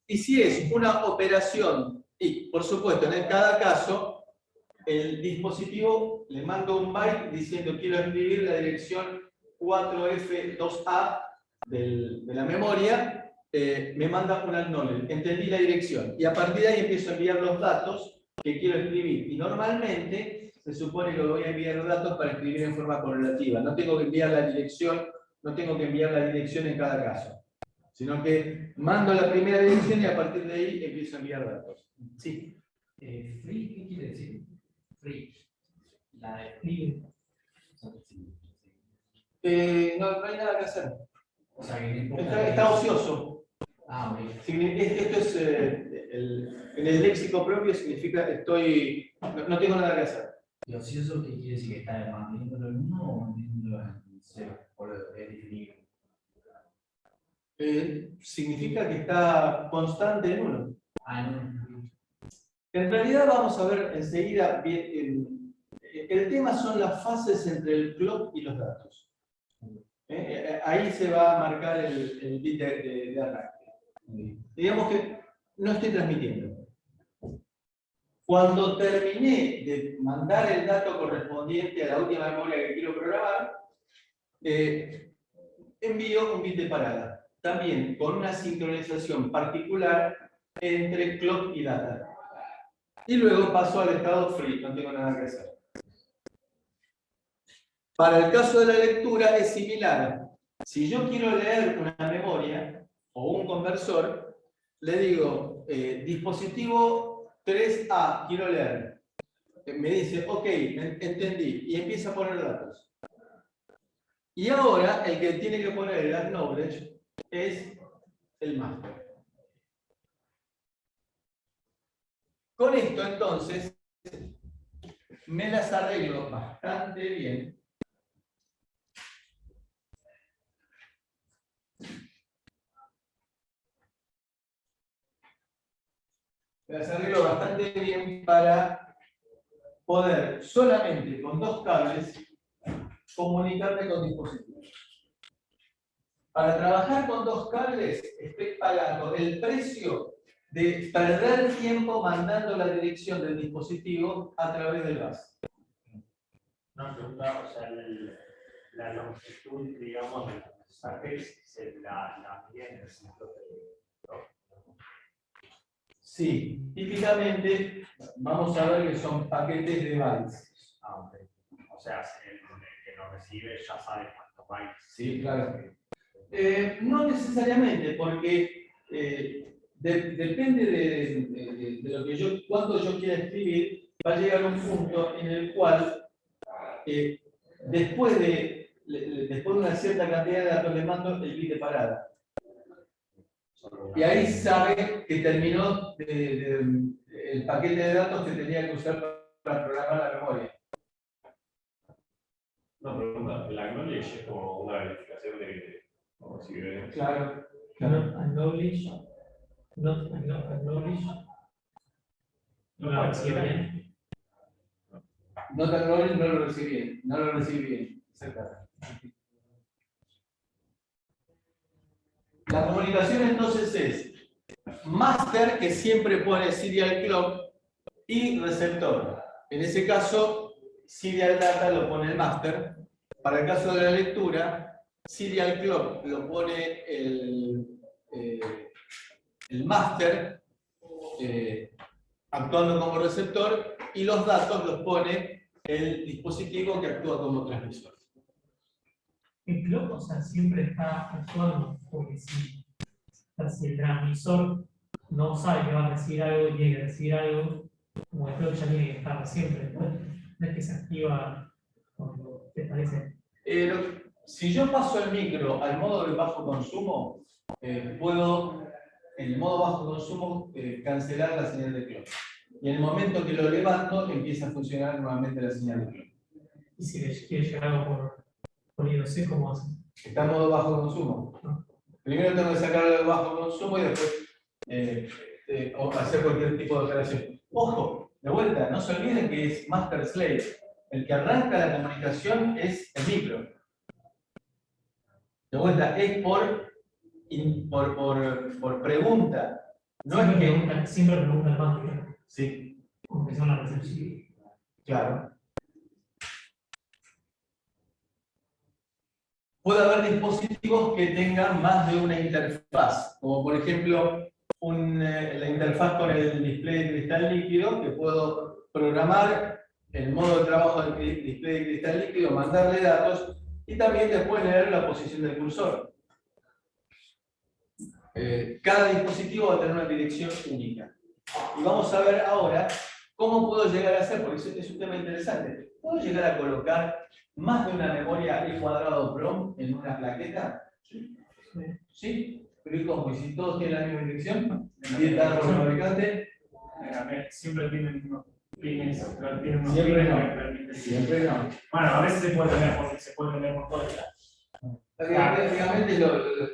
Y si es una operación, y por supuesto en cada caso, el dispositivo le manda un byte diciendo quiero escribir la dirección 4F2A de la memoria, me manda un acknowledge, entendí la dirección, y a partir de ahí empiezo a enviar los datos que quiero escribir, y normalmente se supone que voy a enviar los datos para escribir en forma correlativa, no tengo que enviar la dirección, en cada caso, sino que mando la primera dirección y a partir de ahí empiezo a enviar datos. Sí. Free, ¿qué quiere decir? Free. La de Libre. No hay nada que hacer. O sea, que no importa. Está ocioso. Ah, ok. Esto es, en el léxico propio significa no tengo nada que hacer. ¿Y ocioso qué quiere decir? ¿Que está manteniéndolo en 1 o manteniéndolo en 0? Por definir. Significa que está constante en 1. Ah, no. En realidad vamos a ver enseguida, el tema son las fases entre el clock y los datos. Ahí se va a marcar el bit de arranque. Digamos que no estoy transmitiendo. Cuando terminé de mandar el dato correspondiente a la última memoria que quiero programar, envío un bit de parada. También con una sincronización particular entre clock y data. Y luego paso al estado free, no tengo nada que hacer. Para el caso de la lectura es similar. Si yo quiero leer una memoria o un conversor, le digo, dispositivo 3A, quiero leer. Me dice, ok, entendí, y empieza a poner datos. Y ahora el que tiene que poner el acknowledge es el master. Con esto, entonces, me las arreglo bastante bien. Me las arreglo bastante bien para poder solamente con 2 cables comunicarme con dispositivos. Para trabajar con 2 cables estoy pagando el precio de perder tiempo mandando la dirección del dispositivo a través del bus. Una pregunta, o sea, la longitud, digamos, de los mensajes se la mide en el centro de... Sí, típicamente vamos a ver que son paquetes de bytes. Ah, ok. O sea, el que lo recibe ya sabe cuántos bytes. Sí, claro. No necesariamente, porque depende de lo que cuánto yo quiera escribir, va a llegar un punto en el cual después de una cierta cantidad de datos le mando el bit de parada. Y ahí sabe que terminó el paquete de datos que tenía que usar para programar la memoria. No, pregunta, el acknowledge es como una verificación de que recibir. Claro. Not acknowledge. Not acknowledge. No lo recibe bien. No te acknowledge, no lo recibí bien. No lo recibí bien. Exactamente. La comunicación entonces es master, que siempre pone serial clock, y receptor. En ese caso, serial data lo pone el master. Para el caso de la lectura, serial clock lo pone el master, actuando como receptor, y los datos los pone el dispositivo que actúa como transmisor. El clock, o sea, siempre está actuando, porque si el transmisor no sabe que va a recibir algo y tiene que recibir algo, como el clock ya tiene que estar siempre, no es que se activa cuando te parece. Si yo paso el micro al modo de bajo consumo, puedo, en el modo bajo consumo, cancelar la señal de clock. Y en el momento que lo levanto, empieza a funcionar nuevamente la señal de clock. Y si le quiere llegar algo por IOC, ¿cómo hace? Está en modo bajo consumo. Primero tengo que sacarlo de bajo consumo y después hacer cualquier tipo de operación. Ojo, de vuelta, no se olviden que es master slave. El que arranca la comunicación es el micro. De vuelta, es por pregunta. No es que... Siempre pregunta el banco. Sí, Como que son la recepción. claro. Puede haber dispositivos que tengan más de una interfaz, como por ejemplo la interfaz con el display de cristal líquido, que puedo programar el modo de trabajo del display de cristal líquido, mandarle datos y también después leer la posición del cursor. Cada dispositivo va a tener una dirección única. Y vamos a ver ahora cómo puedo llegar a hacer, porque es un tema interesante. ¿Puedo llegar a colocar más de una memoria E² en una plaqueta? ¿Sí? ¿Pero y cómo? ¿Y si todos tienen la misma dirección? ¿Y está por el fabricante? Siempre tienen unos pines, pero tienen unos Siempre pines no. que permiten. Siempre no. Bueno, a veces se puede tener por todo el lado. Prácticamente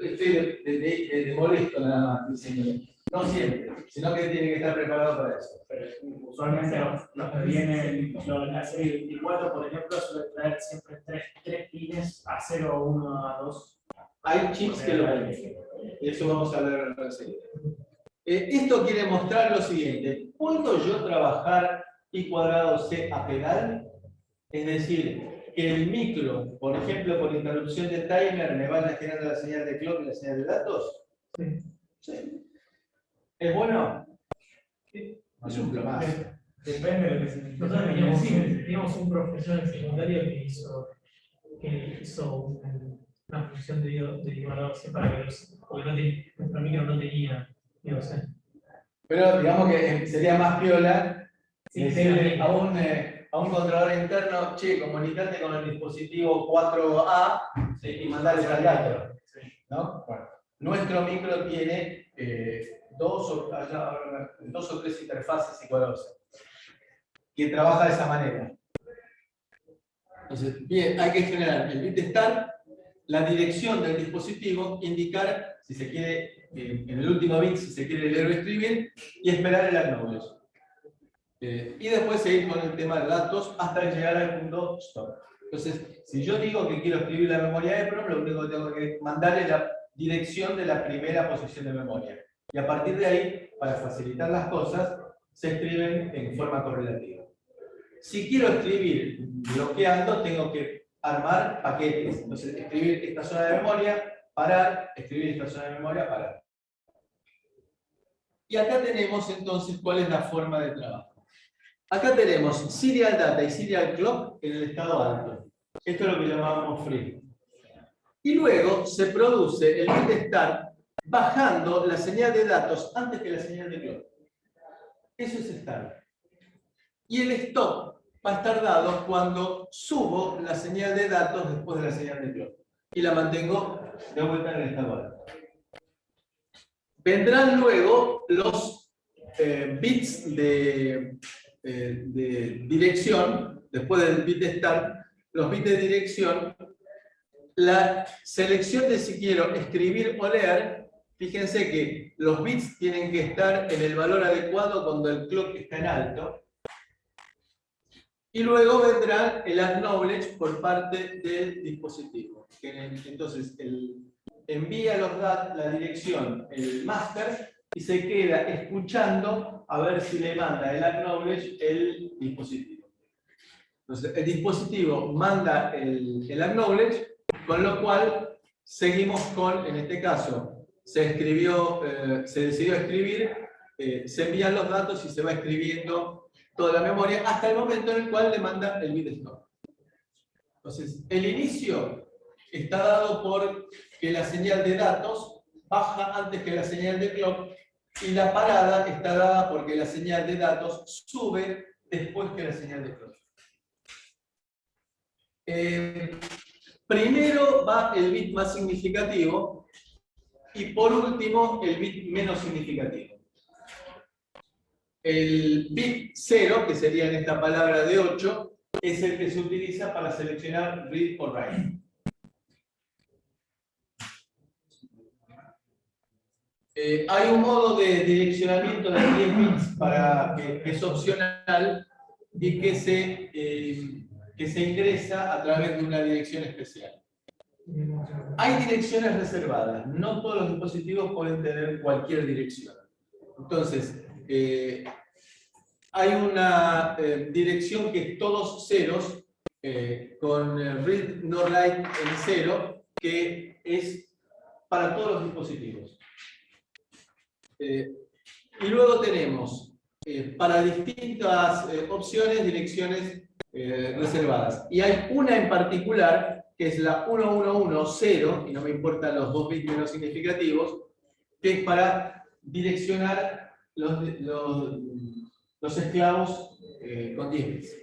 estoy de molesto nada más diciéndole. No siempre, sino que tiene que estar preparado para eso. Pero usualmente los que vienen, la serie 24, por ejemplo, suele traer siempre tres pines a 0, 1, a 2. Hay chips que lo permiten. Eso vamos a hablar enseguida. Esto quiere mostrar lo siguiente. ¿Puedo yo trabajar I²C a pedal? Es decir, que el micro, por ejemplo, por interrupción de timer, me vaya generando la señal de clock y la señal de datos. Sí. ¿Sí? ¿Es bueno? Sí. Es un plomazo. Depende de lo que significa. Nosotros teníamos un profesor en secundario que hizo una función de igualador para que porque nuestro micro no tenía IOC. Pero digamos que sería más piola Sí, decirle sí. a un controlador interno, che, comunicate con el dispositivo 4A y mandarle al dato. ¿No? Bueno, nuestro micro tiene dos o tres interfaces igualosas que trabaja de esa manera. Entonces, bien, hay que generar el bit start, la dirección del dispositivo, indicar si se quiere, en el último bit, si se quiere leer o escribir, y esperar el acknowledge. Y después seguir con el tema de datos hasta llegar al punto stop. Entonces, si yo digo que quiero escribir la memoria EEPROM, lo único que tengo que mandar es la dirección de la primera posición de memoria. Y a partir de ahí, para facilitar las cosas, se escriben en forma correlativa. Si quiero escribir bloqueando, tengo que armar paquetes. Entonces, escribir esta zona de memoria, parar, escribir esta zona de memoria, parar. Y acá tenemos entonces cuál es la forma de trabajo. Acá tenemos serial data y serial clock en el estado alto. Esto es lo que llamamos free. Y luego se produce el bit start bajando la señal de datos antes que la señal de clock. Eso es start. Y el stop va a estar dado cuando subo la señal de datos después de la señal de clock. Y la mantengo de vuelta en el estado alto. Vendrán luego los bits de dirección, después del bit de start, los bits de dirección, la selección de si quiero escribir o leer. Fíjense que los bits tienen que estar en el valor adecuado cuando el clock está en alto. Y luego vendrá el acknowledge por parte del dispositivo. Entonces, envía la dirección, el master, y se queda escuchando a ver si le manda el acknowledge el dispositivo. Entonces, el dispositivo manda el acknowledge, con lo cual seguimos con, en este caso, se decidió escribir, se envían los datos y se va escribiendo toda la memoria, hasta el momento en el cual le manda el bit stop. Entonces, el inicio está dado por que la señal de datos baja antes que la señal de clock, y la parada está dada porque la señal de datos sube después que la señal de clock. Primero va el bit más significativo y por último el bit menos significativo. El bit 0, que sería en esta palabra de 8, es el que se utiliza para seleccionar read o write. Hay un modo de direccionamiento de 10 bits que es opcional y que se ingresa a través de una dirección especial. Hay direcciones reservadas, no todos los dispositivos pueden tener cualquier dirección. Entonces, hay una dirección que es todos ceros, con read no write en 0, que es para todos los dispositivos. Y luego tenemos para distintas opciones direcciones reservadas. Y hay una en particular, que es la 1110, y no me importan los 2 bits menos significativos, que es para direccionar los esclavos con 10 bits.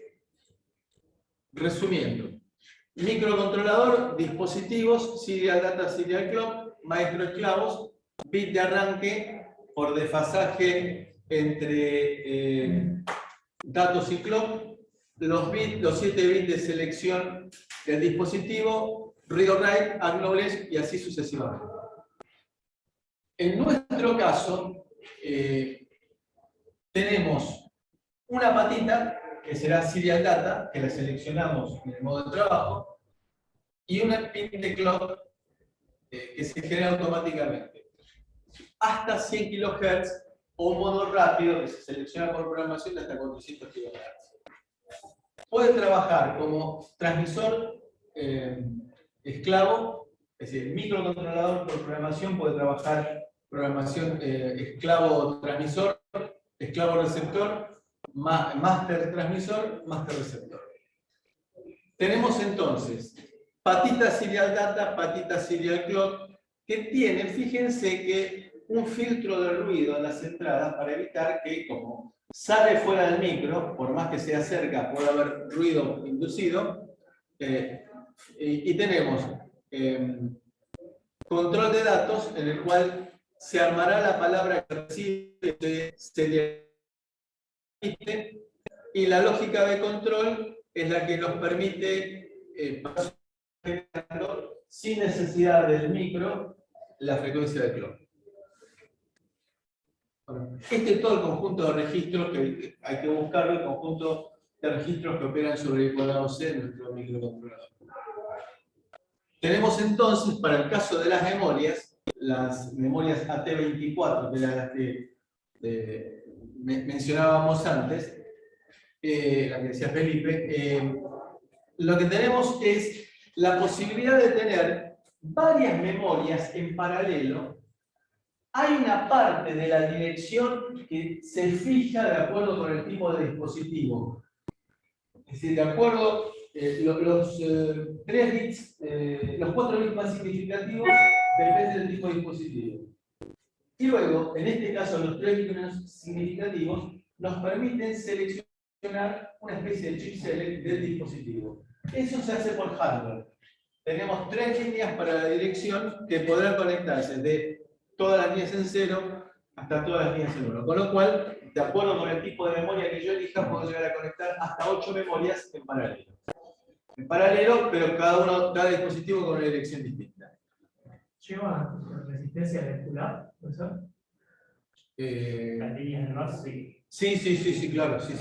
Resumiendo, microcontrolador, dispositivos, serial data, serial clock, maestro esclavos, bit de arranque por desfasaje entre datos y clock, los 7 bits de selección del dispositivo, read or write, acknowledge y así sucesivamente. En nuestro caso, tenemos una patita, que será serial data, que la seleccionamos en el modo de trabajo, y una pin de clock que se genera automáticamente. Hasta 100 kHz o un modo rápido que se selecciona por programación de hasta 400 kHz. Puede trabajar como transmisor esclavo, es decir, microcontrolador por programación puede trabajar programación esclavo transmisor, esclavo receptor, master transmisor, master receptor. Tenemos entonces patita serial data, patita serial clock, que tiene, fíjense que un filtro de ruido en las entradas para evitar que, como sale fuera del micro, por más que sea cerca, pueda haber ruido inducido. Y tenemos control de datos en el cual se armará la palabra que recibe, se y la lógica de control es la que nos permite sin necesidad del micro la frecuencia de clock. Bueno, este es todo el conjunto de registros que hay que buscarlo, el conjunto de registros que operan sobre el cuadrado C de nuestro microcontrolador. Tenemos entonces, para el caso de las memorias AT24, que eran las que mencionábamos antes, la que decía Felipe, lo que tenemos es la posibilidad de tener varias memorias en paralelo. Hay una parte de la dirección que se fija de acuerdo con el tipo de dispositivo. Es decir, de acuerdo, los 3 bits, los 4 bits más significativos dependen del tipo de dispositivo. Y luego, en este caso, los 3 bits menos significativos nos permiten seleccionar una especie de chip select del dispositivo. Eso se hace por hardware. Tenemos 3 líneas para la dirección que podrán conectarse de todas las líneas en 0 hasta todas las líneas en 1. Con lo cual, de acuerdo con el tipo de memoria que yo elija, puedo llegar a conectar hasta 8 memorias en paralelo. En paralelo, pero cada dispositivo con una dirección distinta. ¿Lleva resistencia de pull-up, profesor? Las líneas de base, Sí, claro, sí.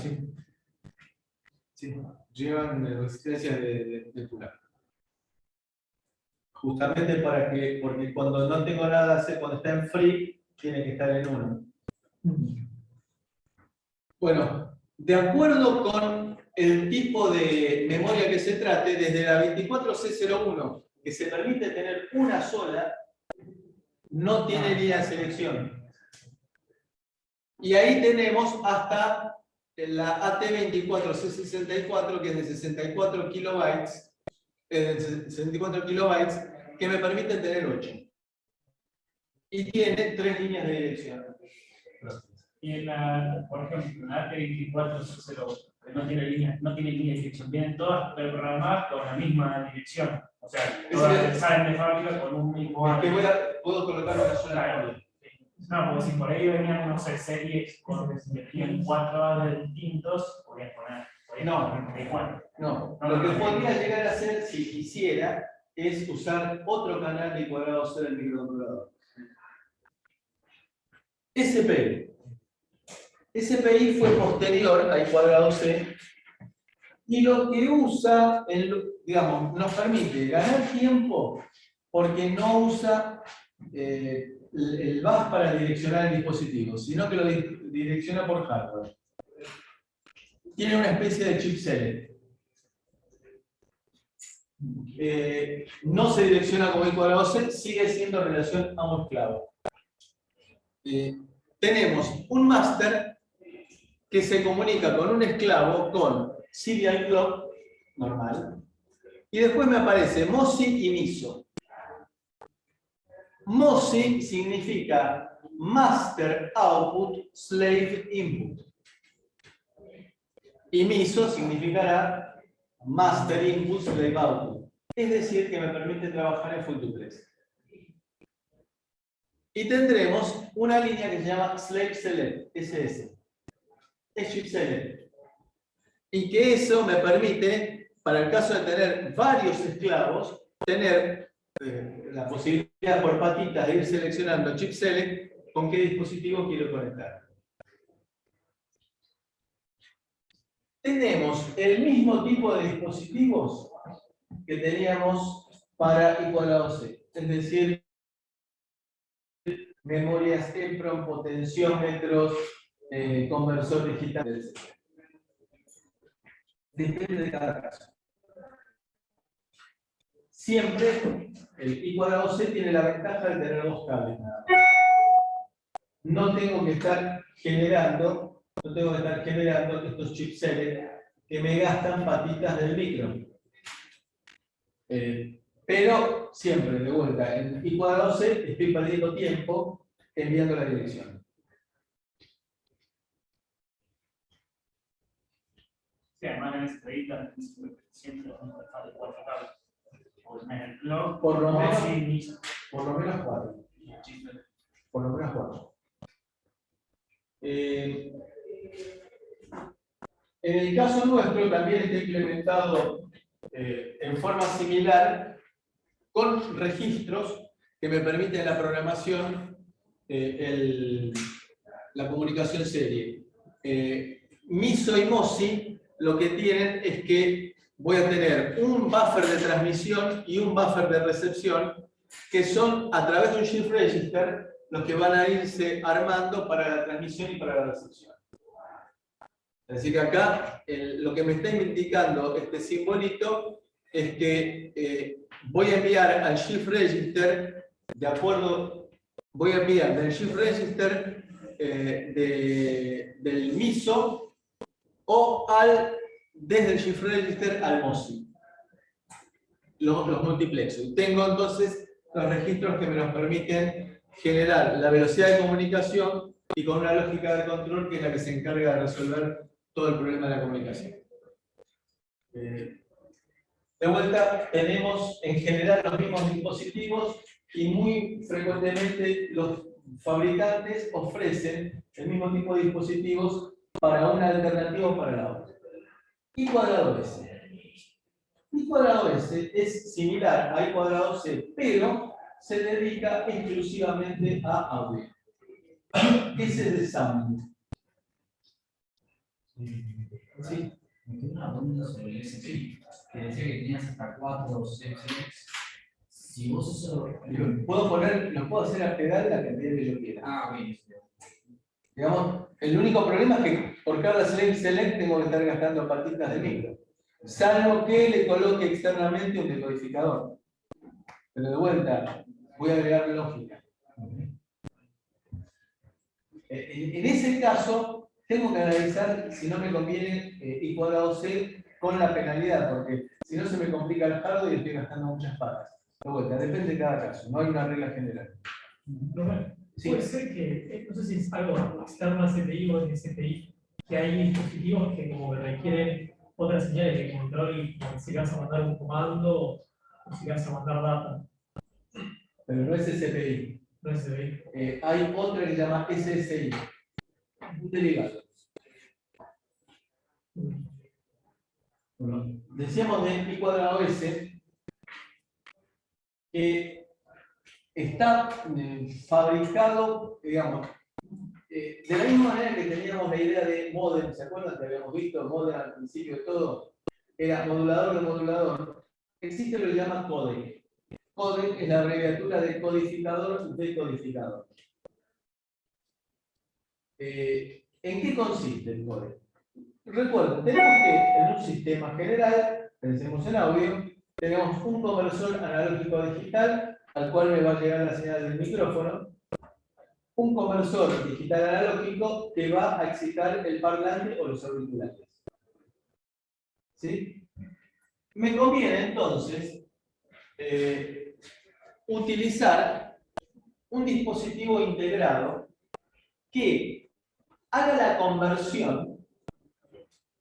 Sí, llevan resistencia de pull-up. Justamente porque cuando no tengo nada a hacer, cuando está en free, tiene que estar en 1. Bueno, de acuerdo con el tipo de memoria que se trate, desde la 24C01, que se permite tener una sola, no tiene línea de selección. Y ahí tenemos hasta la AT24C64, que es de 64 kilobytes, de 64 kilobytes, que me permite tener 8. Y tiene 3 líneas de dirección. Y en la, por ejemplo, en la AT24C08, que no tiene línea de dirección, vienen todas programadas con la misma dirección. O sea, todas salen de fábrica con un mismo Es que puedo colocar una sola claro. No, porque si por ahí venían, no sé, series que tenían 4 A distintos, podías poner. No, lo que podría llegar a hacer, si quisiera, es usar otro canal de cuadrado C del microcontrolador. SPI. SPI fue posterior al cuadrado C y lo que usa, digamos, nos permite ganar tiempo porque no usa el bus para direccionar el dispositivo, sino que lo direcciona por hardware. Tiene una especie de chip select. No se direcciona como el cuadrado C, sigue siendo relación amo-esclavo. Tenemos un master que se comunica con un esclavo con serial clock normal, y después me aparece MOSI y MISO. MOSI significa Master Output Slave Input. Y MISO significará Master Input Slave Output. Es decir, que me permite trabajar en full duplex. Y tendremos una línea que se llama Slave Select, SS. Es chip select. Y que eso me permite, para el caso de tener varios esclavos, tener la posibilidad por patitas de ir seleccionando chip select con qué dispositivo quiero conectar. Tenemos el mismo tipo de dispositivos que teníamos para I cuadrado C, es decir, memorias EEPROM, potenciómetros, conversor digital, etc. Depende de cada caso. Siempre el I cuadrado C tiene la ventaja de tener 2 cables nada más. No tengo que estar generando estos chips select que me gastan patitas del micro. Pero siempre, de vuelta, en I cuadrado C estoy perdiendo tiempo enviando la dirección. Sí, además en este edita siempre de 4 cables. O en el blog, Por lo menos 4. Por lo menos 4. En el caso nuestro también está implementado en forma similar con registros que me permiten la programación, la comunicación serie. MISO y MOSI lo que tienen es que voy a tener un buffer de transmisión y un buffer de recepción que son a través de un shift register los que van a irse armando para la transmisión y para la recepción. Así que acá lo que me está indicando este simbolito es que voy a enviar al shift register, de acuerdo, voy a enviar del shift register del MISO o desde el shift register al MOSI. Los multiplexos. Y tengo entonces los registros que me nos permiten generar la velocidad de comunicación y con una lógica de control que es la que se encarga de resolver todo el problema de la comunicación. De vuelta, tenemos en general los mismos dispositivos y muy frecuentemente los fabricantes ofrecen el mismo tipo de dispositivos para una alternativa o para la otra. I cuadrado S. I cuadrado S es similar a I cuadrado C, pero se dedica exclusivamente a audio. Ese es el sound. Sí. Me quedó una pregunta sobre el SPI, que decía que tenías hasta 4 CX. Si vos eso... Lo puedo hacer a pedal la cantidad que yo quiera. Ah, ok. Digamos, el único problema es que por cada select tengo que estar gastando patitas de micro. Salvo que le coloque externamente un decodificador. Pero de vuelta, voy a agregar lógica. En ese caso, tengo que analizar si no me conviene I cuadrado C con la penalidad, porque si no se me complica el hardware y estoy gastando muchas patas. De vuelta, depende de cada caso, no hay una regla general. Profe, Sí. puede ser que, no sé si es algo externo al CPI o en el CPI, que hay dispositivos que como que requieren otras señales de control, como si vas a mandar un comando o si vas a mandar data. Pero no es SPI. No es CPI. Hay otra que se llama SSI. Un derivado. Bueno, decíamos de I cuadrado S que está fabricado, digamos, de la misma manera que teníamos la idea de modem, ¿se acuerdan que habíamos visto modem al principio de todo? Era modulador de modulador. Existe lo que se llama codec. Codec es la abreviatura de codificador de codificador. ¿En qué consiste el codec? Recuerden, tenemos que en un sistema general, pensemos en audio, tenemos un conversor analógico digital al cual me va a llegar la señal del micrófono, un conversor digital analógico que va a excitar el parlante o los auriculares. ¿Sí? Me conviene entonces utilizar un dispositivo integrado que haga la conversión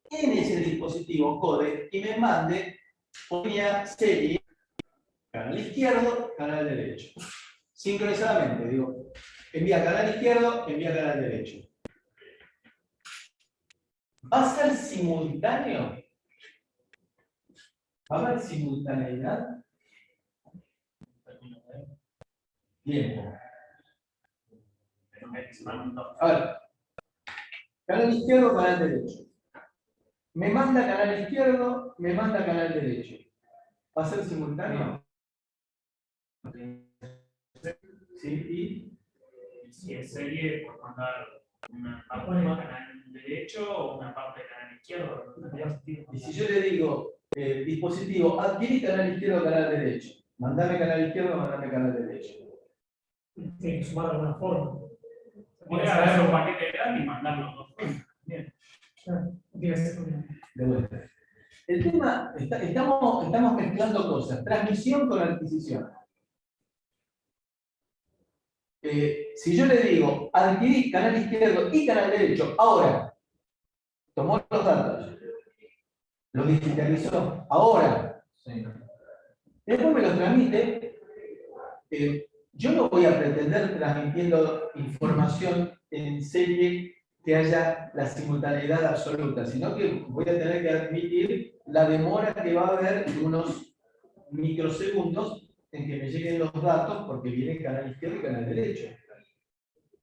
en ese dispositivo codec y me mande por línea serie canal izquierdo, canal derecho. Sincronizadamente, digo, envía canal izquierdo, envía canal derecho. ¿Va a ser simultáneo? ¿Va a haber simultaneidad? Tiempo. A ver, canal izquierdo, canal derecho. Me manda canal izquierdo, me manda canal derecho. ¿Va a ser simultáneo? ¿Sí? ¿Y? Si es serie, por mandar una parte del canal derecho o una parte del canal izquierdo. No tendría sentido. Y si yo le digo, dispositivo, adquirí canal izquierdo, canal derecho. Mandame canal izquierdo, mandame canal derecho. Tiene que sumar de alguna forma. Podría hacer un paquete grande y mandarlo los dos. Bien. Tiene que ser una- De vuelta. El tema, estamos mezclando cosas. Transmisión con adquisición. Si yo le digo, adquirí canal izquierdo y canal derecho, ahora, tomó los datos, los digitalizó, ahora, después me los transmite, yo no voy a pretender transmitiendo información en serie que haya la simultaneidad absoluta, sino que voy a tener que admitir la demora que va a haber de unos microsegundos en que me lleguen los datos porque viene canal izquierdo y canal derecho.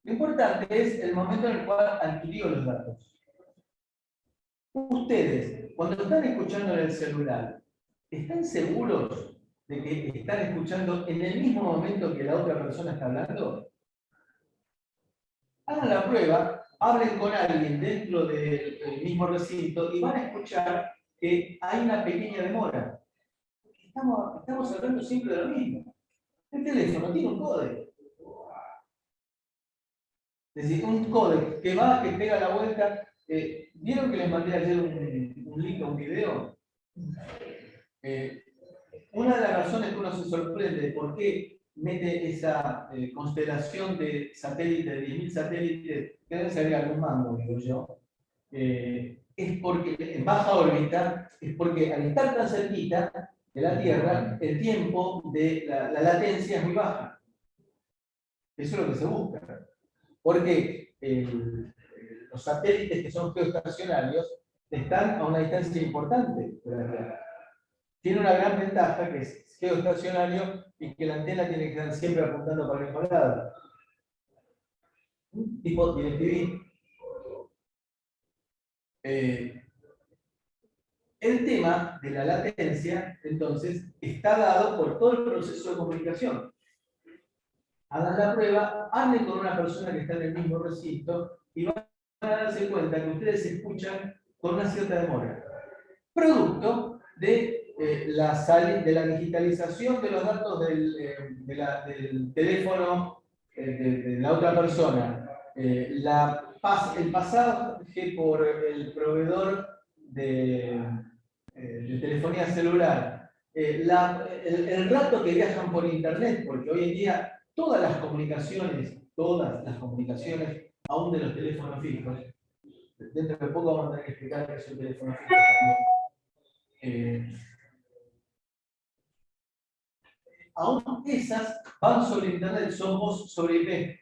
Lo importante es el momento en el cual adquirió los datos. Ustedes, cuando están escuchando en el celular, ¿están seguros de que están escuchando en el mismo momento que la otra persona está hablando? Hagan la prueba, hablen con alguien dentro del mismo recinto y van a escuchar que hay una pequeña demora. Estamos hablando siempre de lo mismo. El teléfono tiene un código. Es decir, un códec que va, que pega la vuelta. ¿Vieron que les mandé ayer un link a un video? Una de las razones que uno se sorprende de por qué mete esa constelación de satélites, de 10.000 satélites, que deben ser algún mando, digo yo, es porque en baja órbita, es porque al estar tan cerquita de la Tierra, el tiempo de la latencia es muy baja. Eso es lo que se busca. Porque los satélites que son geoestacionarios están a una distancia importante de la Tierra. Tiene una gran ventaja que es geoestacionario y que la antena tiene que estar siempre apuntando para el mismo lado. Tipo DirecTV. El tema de la latencia, entonces, está dado por todo el proceso de comunicación. Hagan la prueba, hablen con una persona que está en el mismo recinto y van a darse cuenta que ustedes se escuchan con una cierta demora. Producto de la digitalización de los datos del teléfono de la otra persona, la el pasaje por el proveedor de telefonía celular, el rato que viajan por internet, porque hoy en día todas las comunicaciones, aún de los teléfonos fijos, dentro de poco vamos a tener que explicar qué es un teléfono fijo también. Aún esas van sobre internet, son voz sobre IP.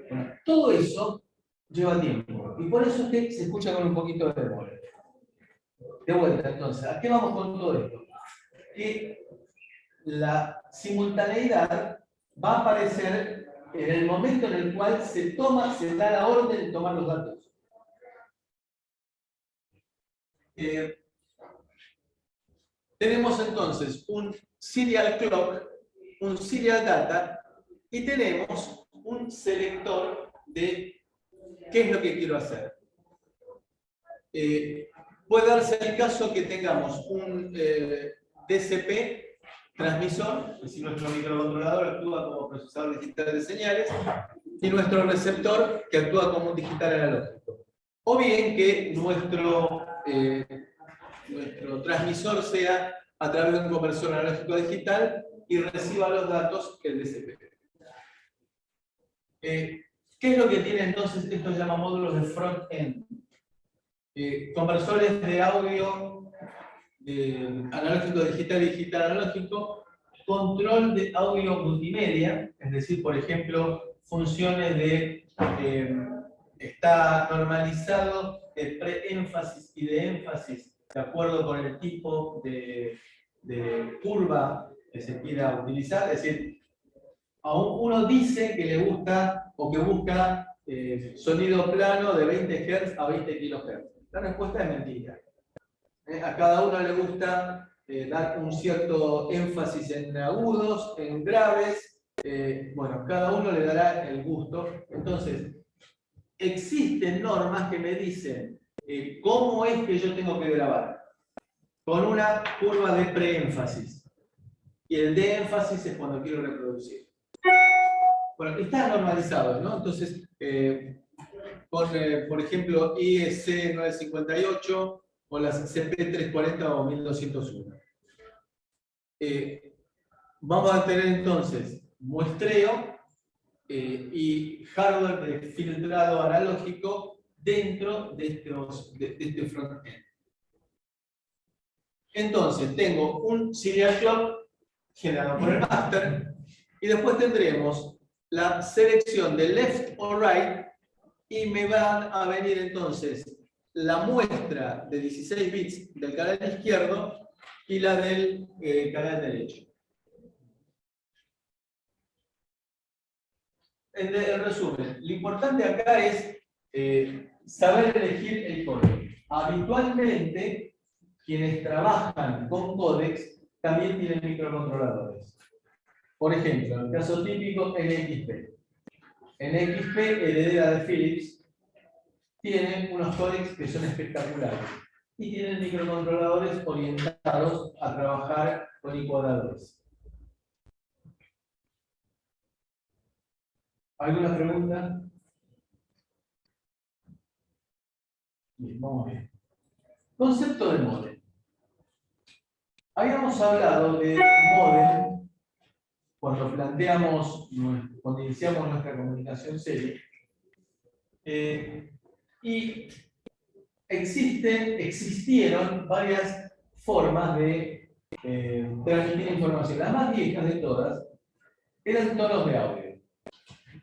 Bueno, todo eso lleva tiempo. Y por eso es que se escucha con un poquito de demora. De vuelta, entonces, ¿a qué vamos con todo esto? Que la simultaneidad va a aparecer en el momento en el cual se da la orden de tomar los datos. Tenemos entonces un serial clock, un serial data, y tenemos un selector de qué es lo que quiero hacer. Puede darse el caso que tengamos un DCP transmisor, es decir, nuestro microcontrolador actúa como procesador digital de señales, y nuestro receptor que actúa como un digital analógico. O bien que nuestro transmisor sea a través de un conversor analógico digital y reciba los datos que el DCP. ¿Qué es lo que tiene entonces? Esto se llama módulos de front-end. Conversores de audio analógico digital y digital analógico, control de audio multimedia, es decir, por ejemplo, funciones de está normalizado de preénfasis y de énfasis de acuerdo con el tipo de curva que se quiera utilizar, es decir, uno dice que le gusta o que busca sonido plano de 20 Hz a 20 kHz. La respuesta es mentira. A cada uno le gusta dar un cierto énfasis en agudos, en graves. Bueno, cada uno le dará el gusto. Entonces, existen normas que me dicen cómo es que yo tengo que grabar. Con una curva de preénfasis. Y el de énfasis es cuando quiero reproducir. Bueno, está normalizado, ¿no? Entonces, por ejemplo, IEC 958 o las CP340 o 1201. Vamos a tener entonces muestreo y hardware de filtrado analógico dentro de este frontend. Entonces, tengo un serial clock generado por el master y después tendremos la selección de left o right y me van a venir entonces la muestra de 16 bits del canal izquierdo y la del canal derecho. En resumen, lo importante acá es saber elegir el código. Habitualmente, quienes trabajan con códecs también tienen microcontroladores. Por ejemplo, el caso típico NXP. NXP, heredera de Philips, tienen unos códecs que son espectaculares y tienen microcontroladores orientados a trabajar con ecuadradores. ¿Alguna pregunta? Bien, vamos bien. Concepto de módem. Habíamos hablado de módem cuando iniciamos nuestra comunicación serie. Y existieron varias formas de transmitir información. Las más viejas de todas eran tonos de audio.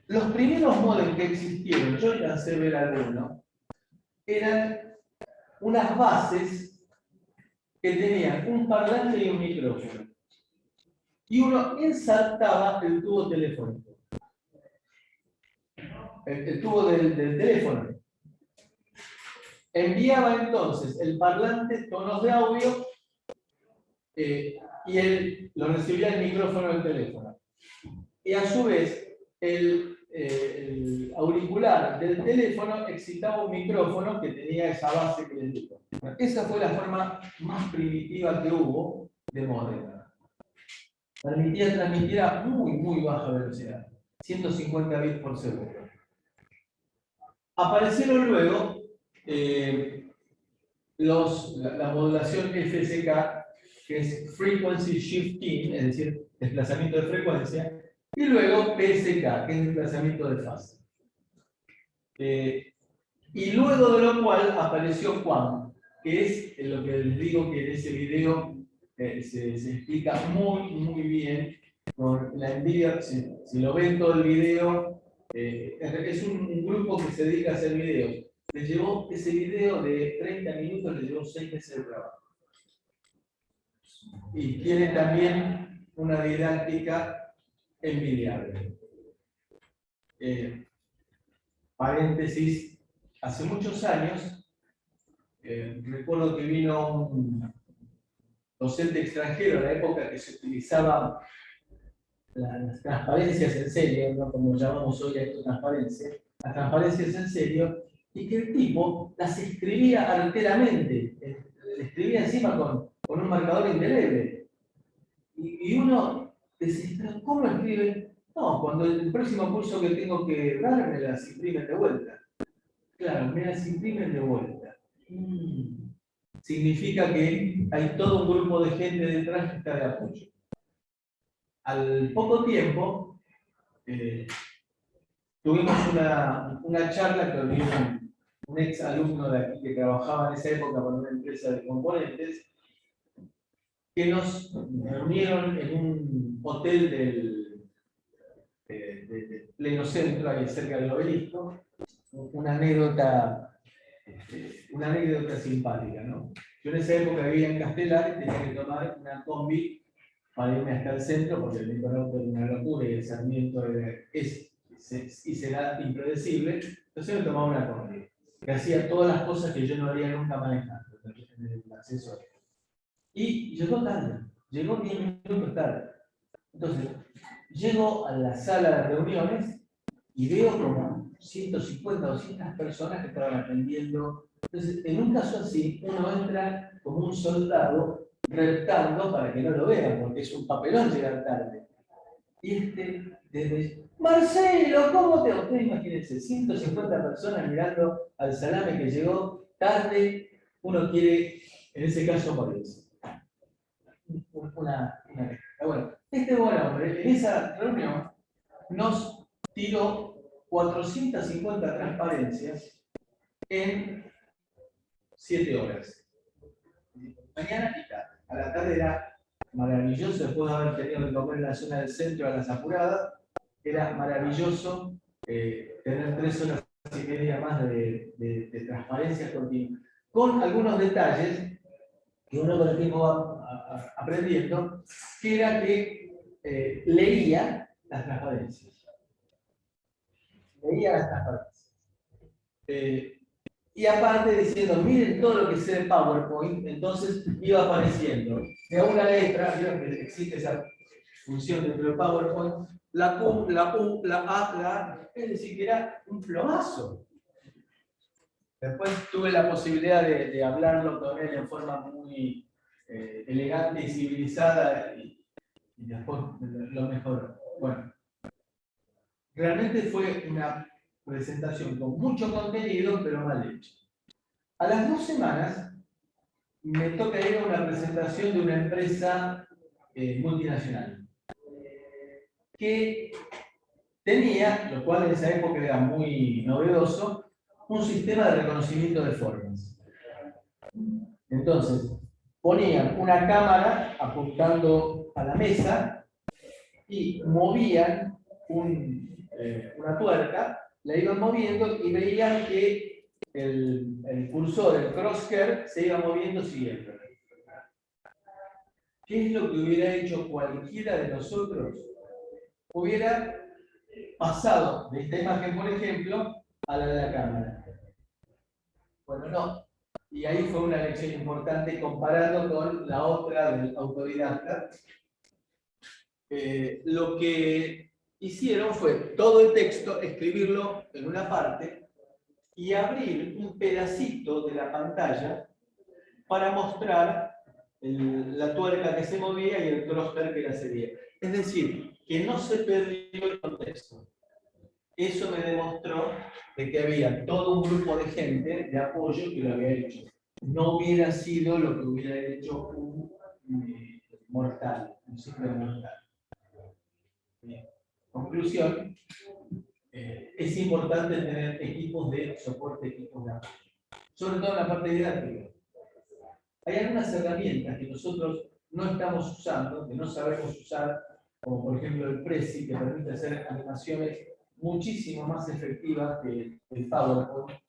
Los primeros modems que existieron, yo alcancé a ver alguno, eran unas bases que tenían un parlante y un micrófono. Y uno ensartaba el tubo telefónico. El tubo del teléfono. Enviaba entonces el parlante tonos de audio y lo recibía el micrófono del teléfono. Y a su vez, el auricular del teléfono excitaba un micrófono que tenía esa base que les digo. Esa fue la forma más primitiva que hubo de módem. Transmitía a muy baja velocidad, 150 bits por segundo. Aparecieron luego la modulación FSK, que es Frequency Shifting, es decir, desplazamiento de frecuencia, y luego PSK, que es desplazamiento de fase. Y luego de lo cual apareció Quant, que es lo que les digo que en ese video se explica muy bien con la NVIDIA. Si lo ven todo el video, es un grupo que se dedica a hacer videos. Les llevó ese video de 30 minutos, les llevó 6 meses de trabajo. Y tiene también una didáctica envidiable. Paréntesis, hace muchos años, recuerdo que vino un docente extranjero en la época que se utilizaban las transparencias en serio, ¿no? Como llamamos hoy a esto transparencia, las transparencias en serio, y que el tipo las escribía arteramente, le escribía encima con un marcador indeleble. Y uno decía, ¿cómo escribe? No, cuando el próximo curso que tengo que dar me las imprimen de vuelta. Claro, me las imprimen de vuelta. Significa que hay todo un grupo de gente detrás que está de apoyo. Al poco tiempo, tuvimos una charla que dio un ex alumno de aquí que trabajaba en esa época para una empresa de componentes, que nos reunieron en un hotel de pleno centro, ahí cerca del Obelisco, una anécdota simpática, ¿no? Yo en esa época vivía en Castelar y tenía que tomar una combi para irme hasta el centro, porque el auto era una locura y el Sarmiento y será impredecible. Entonces me tomaba una combi, que hacía todas las cosas que yo no haría nunca manejando en el acceso. Y llegó tarde, llegó 10 minutos tarde. Entonces, llego a la sala de reuniones y veo como 150 o 200 personas que estaban atendiendo. Entonces, en un caso así, uno entra como un soldado reptando para que no lo vean, porque es un papelón llegar tarde. Y desde Marcelo, ¿cómo te usted? Imagínense, 150 personas mirando al salame que llegó tarde, uno quiere, en ese caso, morirse. Bueno, este buen hombre, en esa reunión, nos tiró 450 transparencias en 7 horas. Mañana y tarde. A la tarde era maravilloso, después de haber tenido que comer en la zona del centro a las apuradas, era maravilloso tener 3 horas y media más de transparencia continua. Con algunos detalles que uno con el tiempo va aprendiendo, que era que leía las transparencias. Y aparte diciendo, miren todo lo que sé de PowerPoint, entonces iba apareciendo de una letra, vieron que existe esa función dentro de PowerPoint, la Q, la U, la A, la A, es decir, que era un plomazo. Después tuve la posibilidad de hablarlo con él en forma muy elegante y civilizada, y después lo mejoró. Bueno, realmente fue una presentación con mucho contenido, pero mal hecha. A las 2 semanas me toca ir a una presentación de una empresa multinacional que tenía, lo cual en esa época era muy novedoso, un sistema de reconocimiento de formas. Entonces, ponían una cámara apuntando a la mesa y movían una tuerca, la iban moviendo y veían que el cursor, el crosshair, se iba moviendo siguiendo. ¿Qué es lo que hubiera hecho cualquiera de nosotros? Hubiera pasado de esta imagen, por ejemplo, a la de la cámara. Bueno, no. Y ahí fue una lección importante comparando con la otra del autodidacta. Lo que hicieron fue todo el texto, escribirlo en una parte y abrir un pedacito de la pantalla para mostrar la tuerca que se movía y el crosshair que la seguía. Es decir, que no se perdió el contexto. eso me demostró de que había todo un grupo de gente de apoyo que lo había hecho. No hubiera sido lo que hubiera hecho un mortal, un simple mortal. Conclusión, es importante tener equipos de soporte, equipos de apoyo, sobre todo en la parte didáctica. Hay algunas herramientas que nosotros no estamos usando, que no sabemos usar, como por ejemplo el Prezi, que permite hacer animaciones muchísimo más efectivas que el PowerPoint,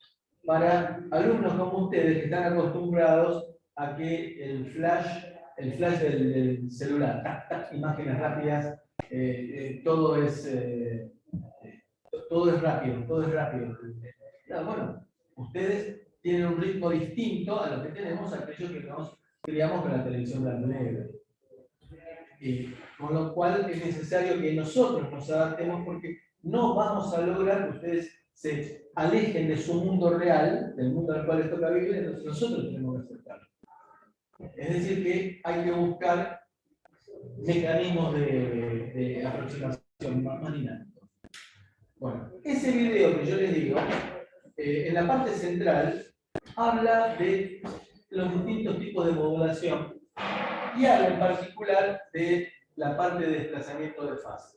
para alumnos como ustedes que están acostumbrados a que el flash del celular, tac, tac, imágenes rápidas, todo es rápido, todo es rápido. Claro, bueno, ustedes tienen un ritmo distinto a lo que tenemos aquellos que nos criamos con la televisión blanco y negro. Con lo cual es necesario que nosotros nos adaptemos porque no vamos a lograr que ustedes se alejen de su mundo real, del mundo al cual les toca vivir, entonces nosotros tenemos que aceptarlo. Es decir, que hay que buscar mecanismos de aproximación más dinámicos. Bueno, ese video que yo les digo, en la parte central, habla de los distintos tipos de modulación y habla en particular de la parte de desplazamiento de fase.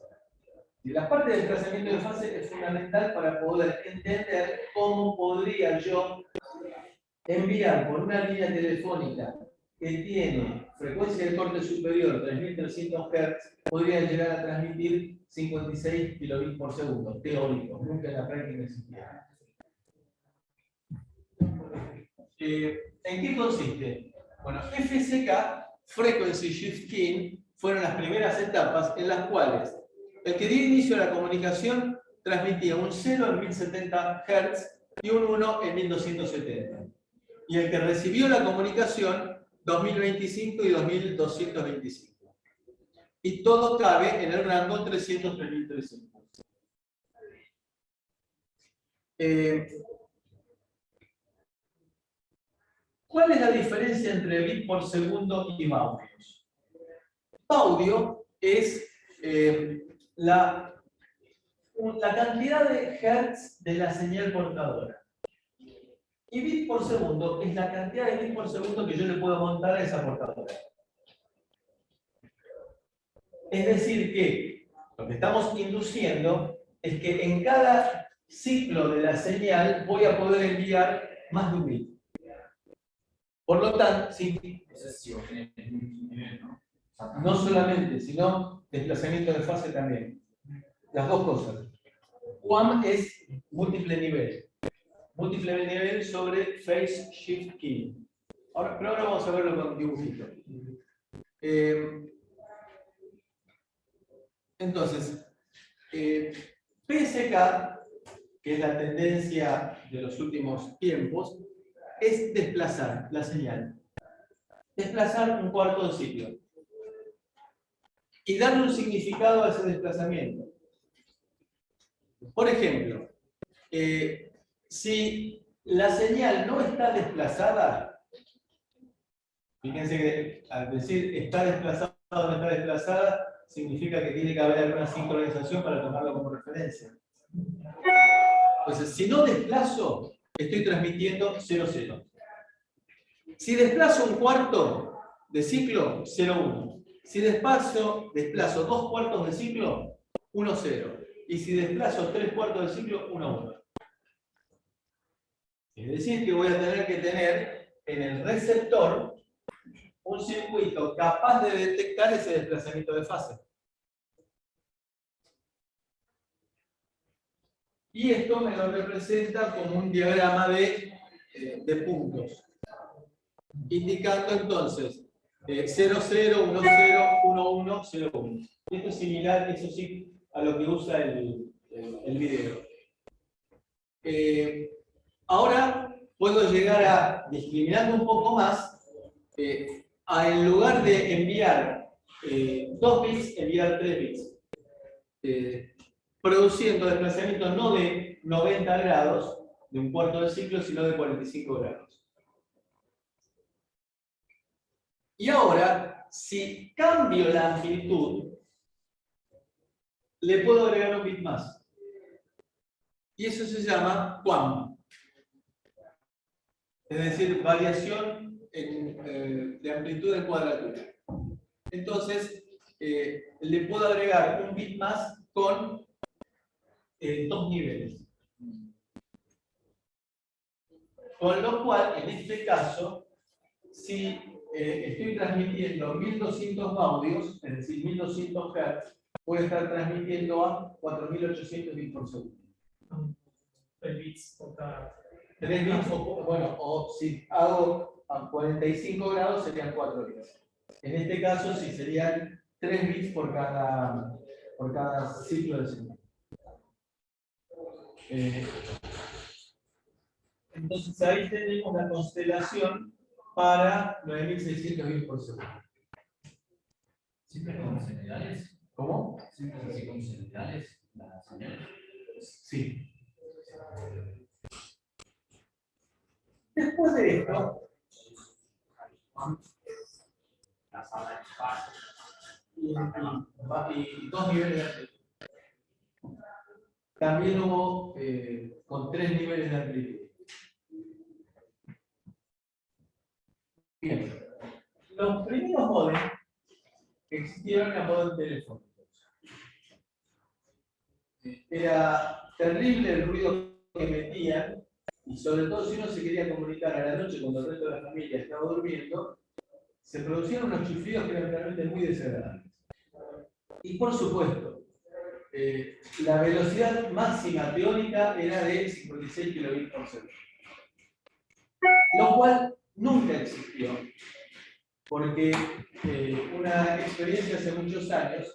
Y la parte de desplazamiento de fase es fundamental para poder entender cómo podría yo enviar por una línea telefónica que tiene frecuencia de corte superior 3300 Hz, podría llegar a transmitir 56 kilobits por segundo, teórico, nunca en la práctica existía. ¿En qué consiste? Bueno, FSK, Frequency Shift Keying, fueron las primeras etapas en las cuales el que dio inicio a la comunicación transmitía un 0 en 1070 Hz y un 1 en 1270. Y el que recibió la comunicación, 2025 y 2225. Y todo cabe en el rango 300-3300. ¿Cuál es la diferencia entre bit por segundo y baudios? Baudio es la cantidad de hertz de la señal portadora. Y bit por segundo es la cantidad de bits por segundo que yo le puedo montar a esa portadora. Es decir que lo que estamos induciendo es que en cada ciclo de la señal voy a poder enviar más de un bit. Por lo tanto, sí, no solamente, sino desplazamiento de fase también. Las dos cosas. QAM es múltiple nivel. Múltiple nivel sobre Phase Shift Keying. Pero ahora vamos a verlo con dibujito. Entonces, PSK, que es la tendencia de los últimos tiempos, es desplazar la señal. Desplazar un cuarto de ciclo. Y darle un significado a ese desplazamiento. Por ejemplo, si la señal no está desplazada, fíjense que al decir está desplazada o no está desplazada, significa que tiene que haber alguna sincronización para tomarlo como referencia. Entonces, si no desplazo, estoy transmitiendo 0,0. Si desplazo un cuarto de ciclo, 0,1. Si desplazo 2 cuartos de ciclo, 1,0. Y si desplazo 3 cuartos de ciclo, 1,1. Es decir, que voy a tener que tener en el receptor un circuito capaz de detectar ese desplazamiento de fase. Y esto me lo representa como un diagrama de puntos, indicando entonces 0, 0, 1, 0, 1, 1, 0, 1. Esto es similar, eso sí, a lo que usa el video. Ahora puedo llegar a, discriminando un poco más, en lugar de enviar 2 bits, enviar 3 bits. Produciendo desplazamientos no de 90 grados, de un cuarto de ciclo, sino de 45 grados. Y ahora, si cambio la amplitud, le puedo agregar un bit más. Y eso se llama QAM. Es decir, variación de amplitud en cuadratura. Entonces, le puedo agregar un bit más con 2 niveles. Con lo cual, en este caso, si estoy transmitiendo 1200 audios, es decir, 1200 Hz, voy a estar transmitiendo a 4800 bits por segundo. 3 bits por cada. 3 bits, o si hago a 45 grados serían 4 bits. En este caso, sí serían 3 bits por cada ciclo de señal. Entonces ahí tenemos la constelación para 9600 bits por segundo. ¿Siempre con seriales? ¿Cómo? ¿Siempre es así con seriales las señales? Sí. Después de esto, La sala de espacio. y 2 niveles de amplitud. También hubo con 3 niveles de amplitud. Bien. Los primeros modems que existieron eran modems telefónicos. Era terrible el ruido que metían, y sobre todo si uno se quería comunicar a la noche cuando el resto de la familia estaba durmiendo, se producían unos chiflidos que eran realmente muy desagradables. Y por supuesto, la velocidad máxima teórica era de 56 kilobits por segundo. Lo cual nunca existió, porque una experiencia hace muchos años,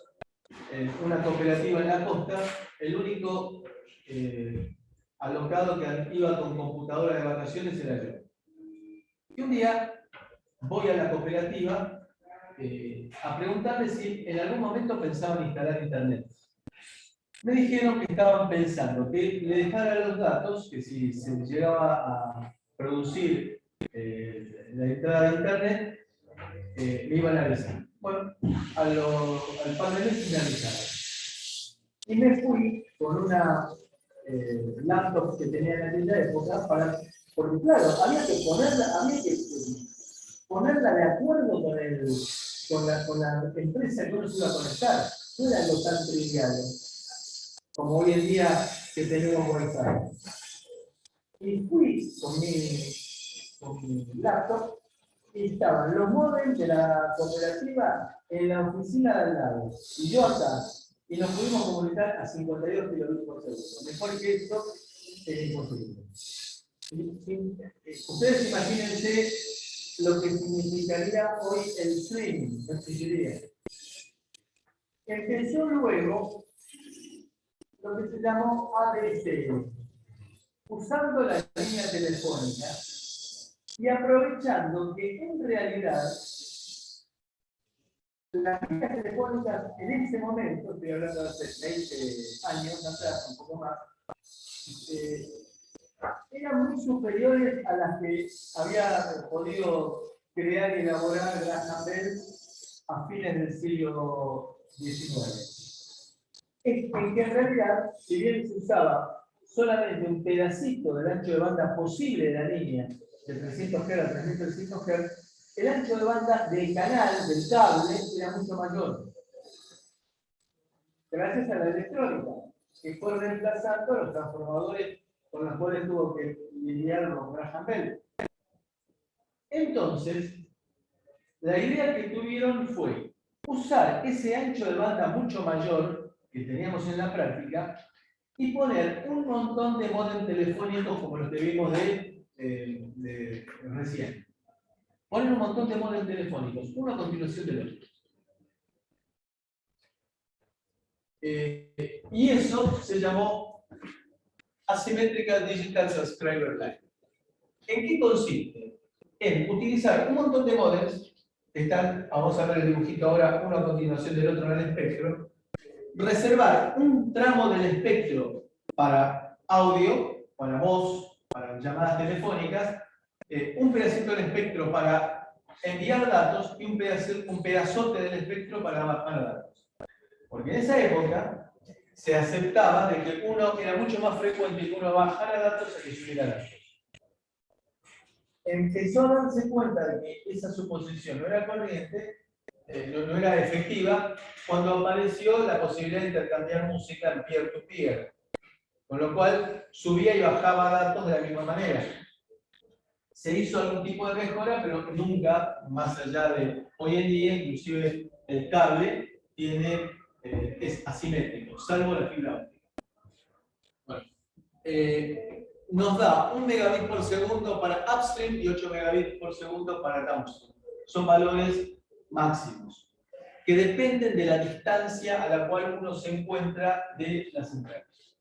en una cooperativa en la costa, el único alocado que iba con computadora de vacaciones era yo. Y un día voy a la cooperativa a preguntarle si en algún momento pensaban instalar internet. Me dijeron que estaban pensando que le dejara los datos, que si se llegaba a producir la entrada de internet, me iban a avisar. Bueno, al par de meses me avisaron. Y me fui con una laptop que tenía en aquella época porque claro, había que ponerla de acuerdo con la empresa que uno se iba a conectar. No era algo tan trivial como hoy en día que tenemos Wi-Fi. Y fui con mi laptop y estaban los modems de la cooperativa en la oficina de al lado. Y yo acá. Y nos pudimos comunicar a 52 kilobits por segundo. Mejor que esto es imposible. Ustedes imagínense lo que significaría hoy el streaming, no existiría. Empezó luego lo que se llamó ADSL, usando la línea telefónica y aprovechando que en realidad las líneas telefónicas en ese momento, estoy hablando de hace 20 años atrás, un poco más, eran muy superiores a las que había podido crear y elaborar Graham Bell a fines del siglo XIX. Es que en realidad, si bien se usaba solamente un pedacito del ancho de banda posible de la línea, de 300 Hz a 3300 Hz, el ancho de banda del canal, del cable, era mucho mayor. Gracias a la electrónica, que fue reemplazando los transformadores con los cuales tuvo que lidiar con Graham Bell. Entonces, la idea que tuvieron fue usar ese ancho de banda mucho mayor que teníamos en la práctica y poner un montón de modems telefónicos como los que vimos de recién. Ponen un montón de modems telefónicos, uno a continuación del otro. Y eso se llamó Asymmetrical Digital Subscriber Line. ¿En qué consiste? En utilizar un montón de modems, que están, vamos a ver el dibujito ahora, uno a continuación del otro en el espectro, reservar un tramo del espectro para audio, para voz, para llamadas telefónicas, un pedacito del espectro para enviar datos y un pedazote del espectro para bajar datos. Porque en esa época se aceptaba de que uno era mucho más frecuente que uno bajara datos a que subiera datos. Empezó a darse cuenta de que esa suposición no era corriente, no era efectiva, cuando apareció la posibilidad de intercambiar música en peer-to-peer, con lo cual subía y bajaba datos de la misma manera. Se hizo algún tipo de mejora, pero nunca más allá de hoy en día, inclusive el cable es asimétrico, salvo la fibra óptica. Bueno, nos da 1 megabit por segundo para upstream y 8 megabits por segundo para downstream. Son valores máximos, que dependen de la distancia a la cual uno se encuentra de las centrales.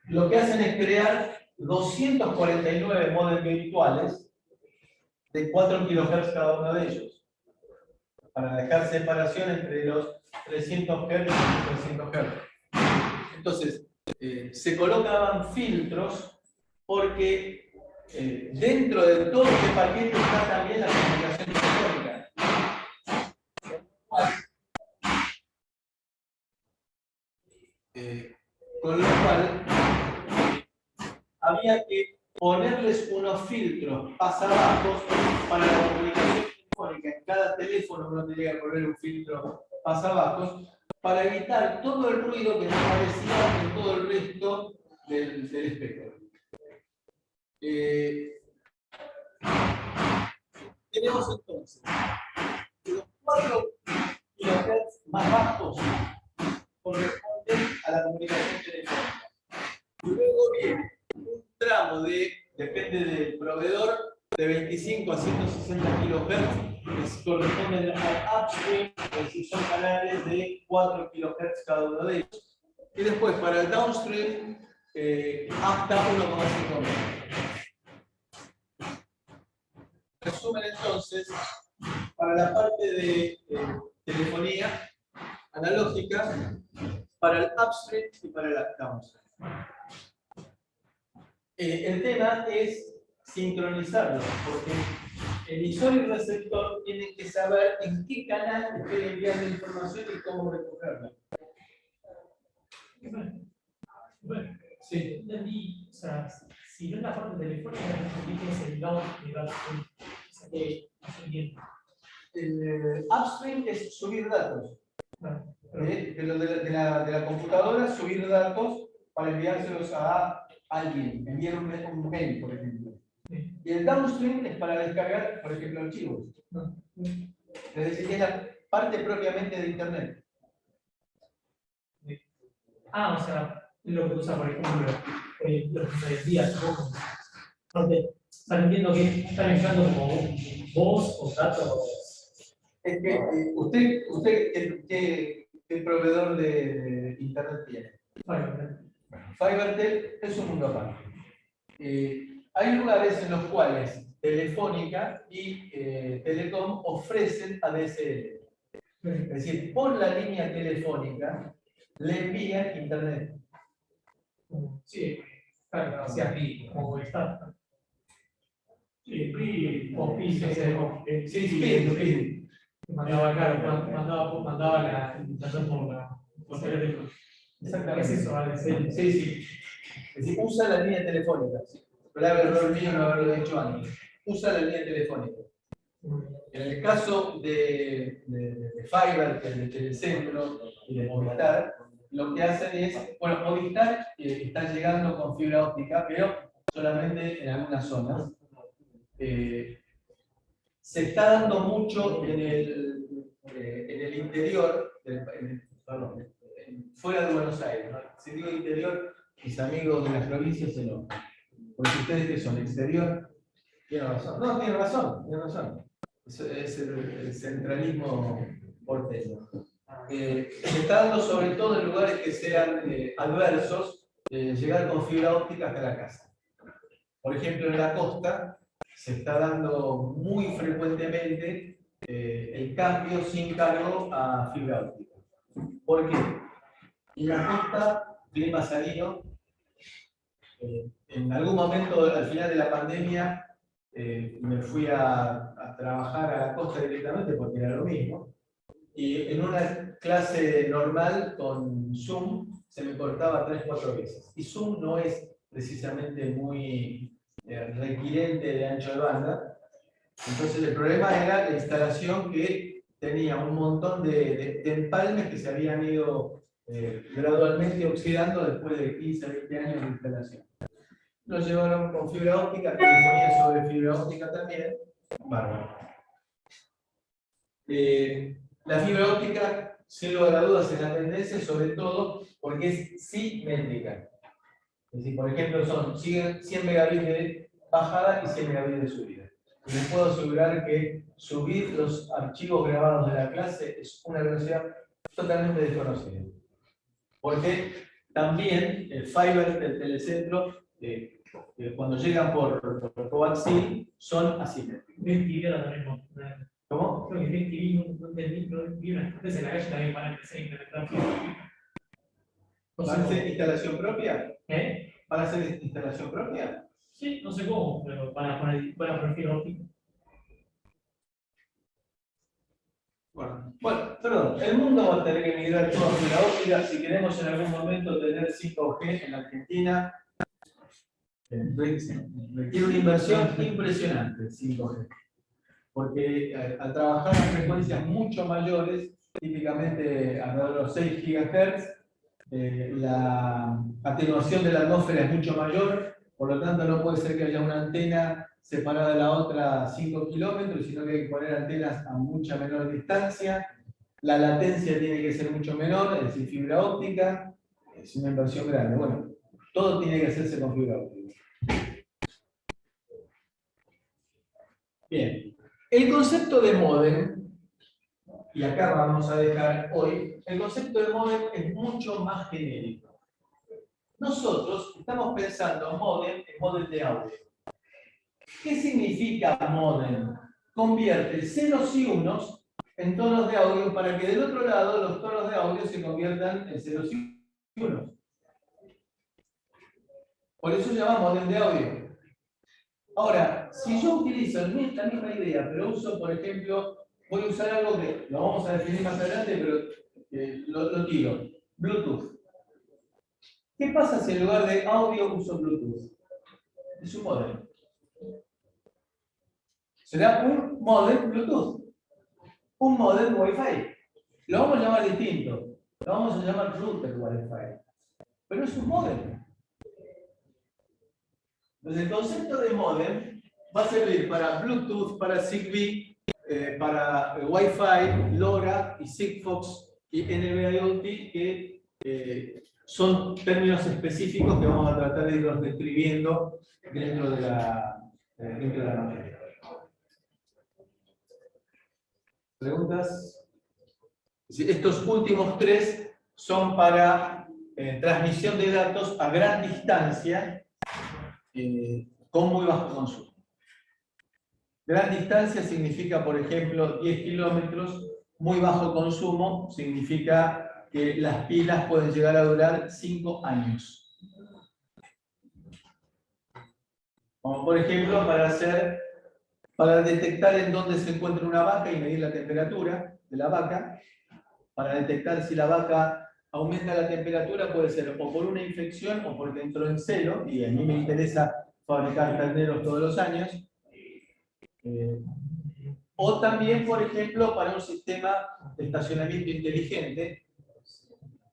Lo que hacen es crear 249 modems virtuales de 4 kHz cada uno de ellos, para dejar separación entre los 300 Hz y los 300 Hz. Entonces, se colocaban filtros porque dentro de todo este paquete está también la comunicación telefónica. Con lo cual, había que ponerles unos filtros pasabajos para la comunicación telefónica. En cada teléfono uno tenía que poner un filtro pasabajos para evitar todo el ruido que no aparecía en todo el resto del espectro. Tenemos entonces los 4 kHz más bajos corresponden a la comunicación telefónica. Luego viene un tramo depende del proveedor, de 25 a 160 kHz, que corresponden al upstream, es decir, son canales de 4 kHz cada uno de ellos. Y después para el downstream, hasta 1,5 MHz. Resumen entonces, para la parte de telefonía analógica, para el upstream y para el downstream. El tema es sincronizarlo, porque emisor y receptor tienen que saber en qué canal estoy enviando información y cómo recogerla. Bueno, Sí. entendí, o sea, si no es la parte telefónica, entendí que es el down y el upstream. O sea, que no estoy bien. El upstream es subir datos. Bueno, De la computadora, subir datos para enviárselos a alguien, enviar un mail, por ejemplo. sí. Y el downstream es para descargar, por ejemplo, archivos. Es decir, es la parte propiamente de Internet. Ah, o sea, lo que usa, por ejemplo, los que se decía, supongo. Porque están entiendo que están entrando como voz o datos. Es que usted ¿qué proveedor de Internet tiene? Bueno, FiberTel es un mundo aparte. Hay lugares en los cuales Telefónica y Telecom ofrecen ADSL. Es decir, por la línea telefónica le envían Internet. sí, claro, hacia PRI, o está. Sí, PRI, O PRI, sí, Sí, Speed. mandaba, claro, mandaba la internet por teléfono. Exactamente. ¿Qué es eso? ADSL? Sí, sí. Es decir, usa la línea telefónica. Grave error mío no haberlo dicho antes. Usa la línea telefónica. En el caso de Fiverr, de Telecentro y de Movistar, lo que hacen es, bueno, Movistar está llegando con fibra óptica, pero solamente en algunas zonas. Se está dando mucho en el interior, fuera de Buenos Aires, ¿no? Si digo interior, mis amigos de las provincias se enojan. Porque ustedes que son exterior, tienen razón. No, tienen razón, tienen razón. Es el centralismo porteño. Se está dando sobre todo en lugares que sean adversos, llegar con fibra óptica hasta la casa. Por ejemplo, en la costa se está dando muy frecuentemente el cambio sin cargo a fibra óptica. ¿Por qué? En la costa, clima salino, en algún momento al final de la pandemia me fui a trabajar a la costa directamente porque era lo mismo. Y en una clase normal con Zoom se me cortaba 3-4 veces. Y Zoom no es precisamente muy requiriente de ancho de banda. Entonces el problema era la instalación, que tenía un montón de empalmes que se habían ido gradualmente oxidando después de 15-20 años de instalación. Lo llevaron con fibra óptica, telefonía sobre fibra óptica también. Bárbaro. La fibra óptica, sin lugar a dudas, es la tendencia, sobre todo porque es simétrica. Es decir, por ejemplo, son 100 megabits de bajada y 100 megabits de subida. Y les puedo asegurar que subir los archivos grabados de la clase es una velocidad totalmente desconocida. Porque también el fiber del telecentro, cuando llegan por coaxial, son asimétricos. Ventidora también, ¿no? ¿Cómo? Creo que ventidora, no entendí, pero ventidora. Entonces en la calle también van a empezar a implementar fibra óptica. No ¿Van a sé hacer cómo. instalación propia? ¿Eh? ¿Van a hacer instalación propia? Sí, no sé cómo, pero van a poner fibra óptica. Bueno, perdón, el mundo va a tener que migrar todo a fibra óptica si queremos en algún momento tener 5G en la Argentina. Requiere una inversión impresionante, 5G. Porque al trabajar en frecuencias mucho mayores, típicamente alrededor de los 6 GHz, la atenuación de la atmósfera es mucho mayor, por lo tanto no puede ser que haya una antena separada de la otra 5 kilómetros, sino que hay que poner antenas a mucha menor distancia. La latencia tiene que ser mucho menor, es decir, fibra óptica, es una inversión grande. Bueno, todo tiene que hacerse con fibra óptica. Bien, el concepto de módem, y acá vamos a dejar hoy, el concepto de módem es mucho más genérico. Nosotros estamos pensando módem en módem de audio. ¿Qué significa módem? Convierte ceros y unos en tonos de audio para que del otro lado los tonos de audio se conviertan en ceros y unos. Por eso se llama módem de audio. Ahora, si yo utilizo la misma idea, pero uso, por ejemplo, voy a usar algo que lo vamos a definir más adelante, pero lo tiro. Bluetooth. ¿Qué pasa si en lugar de audio uso Bluetooth? Es un módem. Será un módem Bluetooth. Un módem Wi-Fi. Lo vamos a llamar distinto. Lo vamos a llamar router Wi-Fi. Pero es un módem. Entonces el concepto de módem va a servir para Bluetooth, para Zigbee, para Wi-Fi, LoRa y Sigfox y NB-IoT, que son términos específicos que vamos a tratar de irlos describiendo dentro de la materia. ¿Preguntas? Estos últimos tres son para transmisión de datos a gran distancia con muy bajo consumo. Gran distancia significa, por ejemplo, 10 kilómetros. Muy bajo consumo significa que las pilas pueden llegar a durar 5 años. Como por ejemplo, para detectar en dónde se encuentra una vaca y medir la temperatura de la vaca. Para detectar si la vaca aumenta la temperatura puede ser o por una infección o porque entró en celo, y a mí me interesa fabricar terneros todos los años. O también, por ejemplo, para un sistema de estacionamiento inteligente,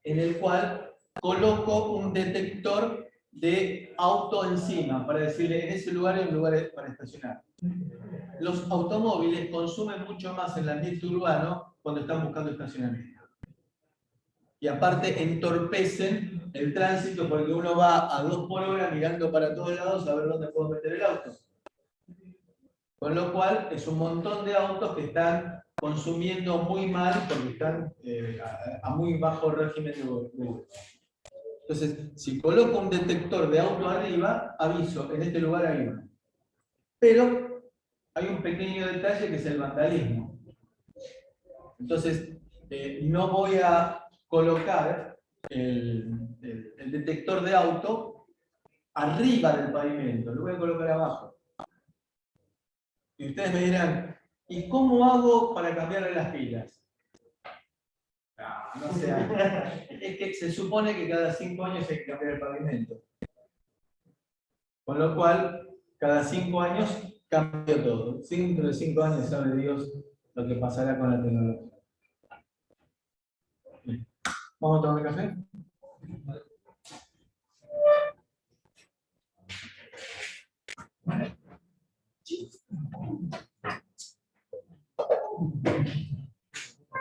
en el cual coloco un detector de auto encima, para decirle en ese lugar hay un lugar para estacionar. Los automóviles consumen mucho más en el ambiente urbano cuando están buscando estacionamiento. Y aparte entorpecen el tránsito porque uno va a 2 por hora mirando para todos lados a ver dónde puedo meter el auto. Con lo cual es un montón de autos que están consumiendo muy mal porque están a muy bajo régimen de uso. Entonces, si coloco un detector de auto arriba, aviso, en este lugar hay uno. Pero hay un pequeño detalle que es el vandalismo. Entonces, no voy a colocar el detector de auto arriba del pavimento, lo voy a colocar abajo. Y ustedes me dirán, ¿y cómo hago para cambiarle las pilas? no sea. Es que se supone que cada 5 años hay que cambiar el pavimento. Con lo cual, cada 5 años cambia todo. Dentro de 5 años sabe Dios lo que pasará con la tecnología. ¿Vamos a tomar café?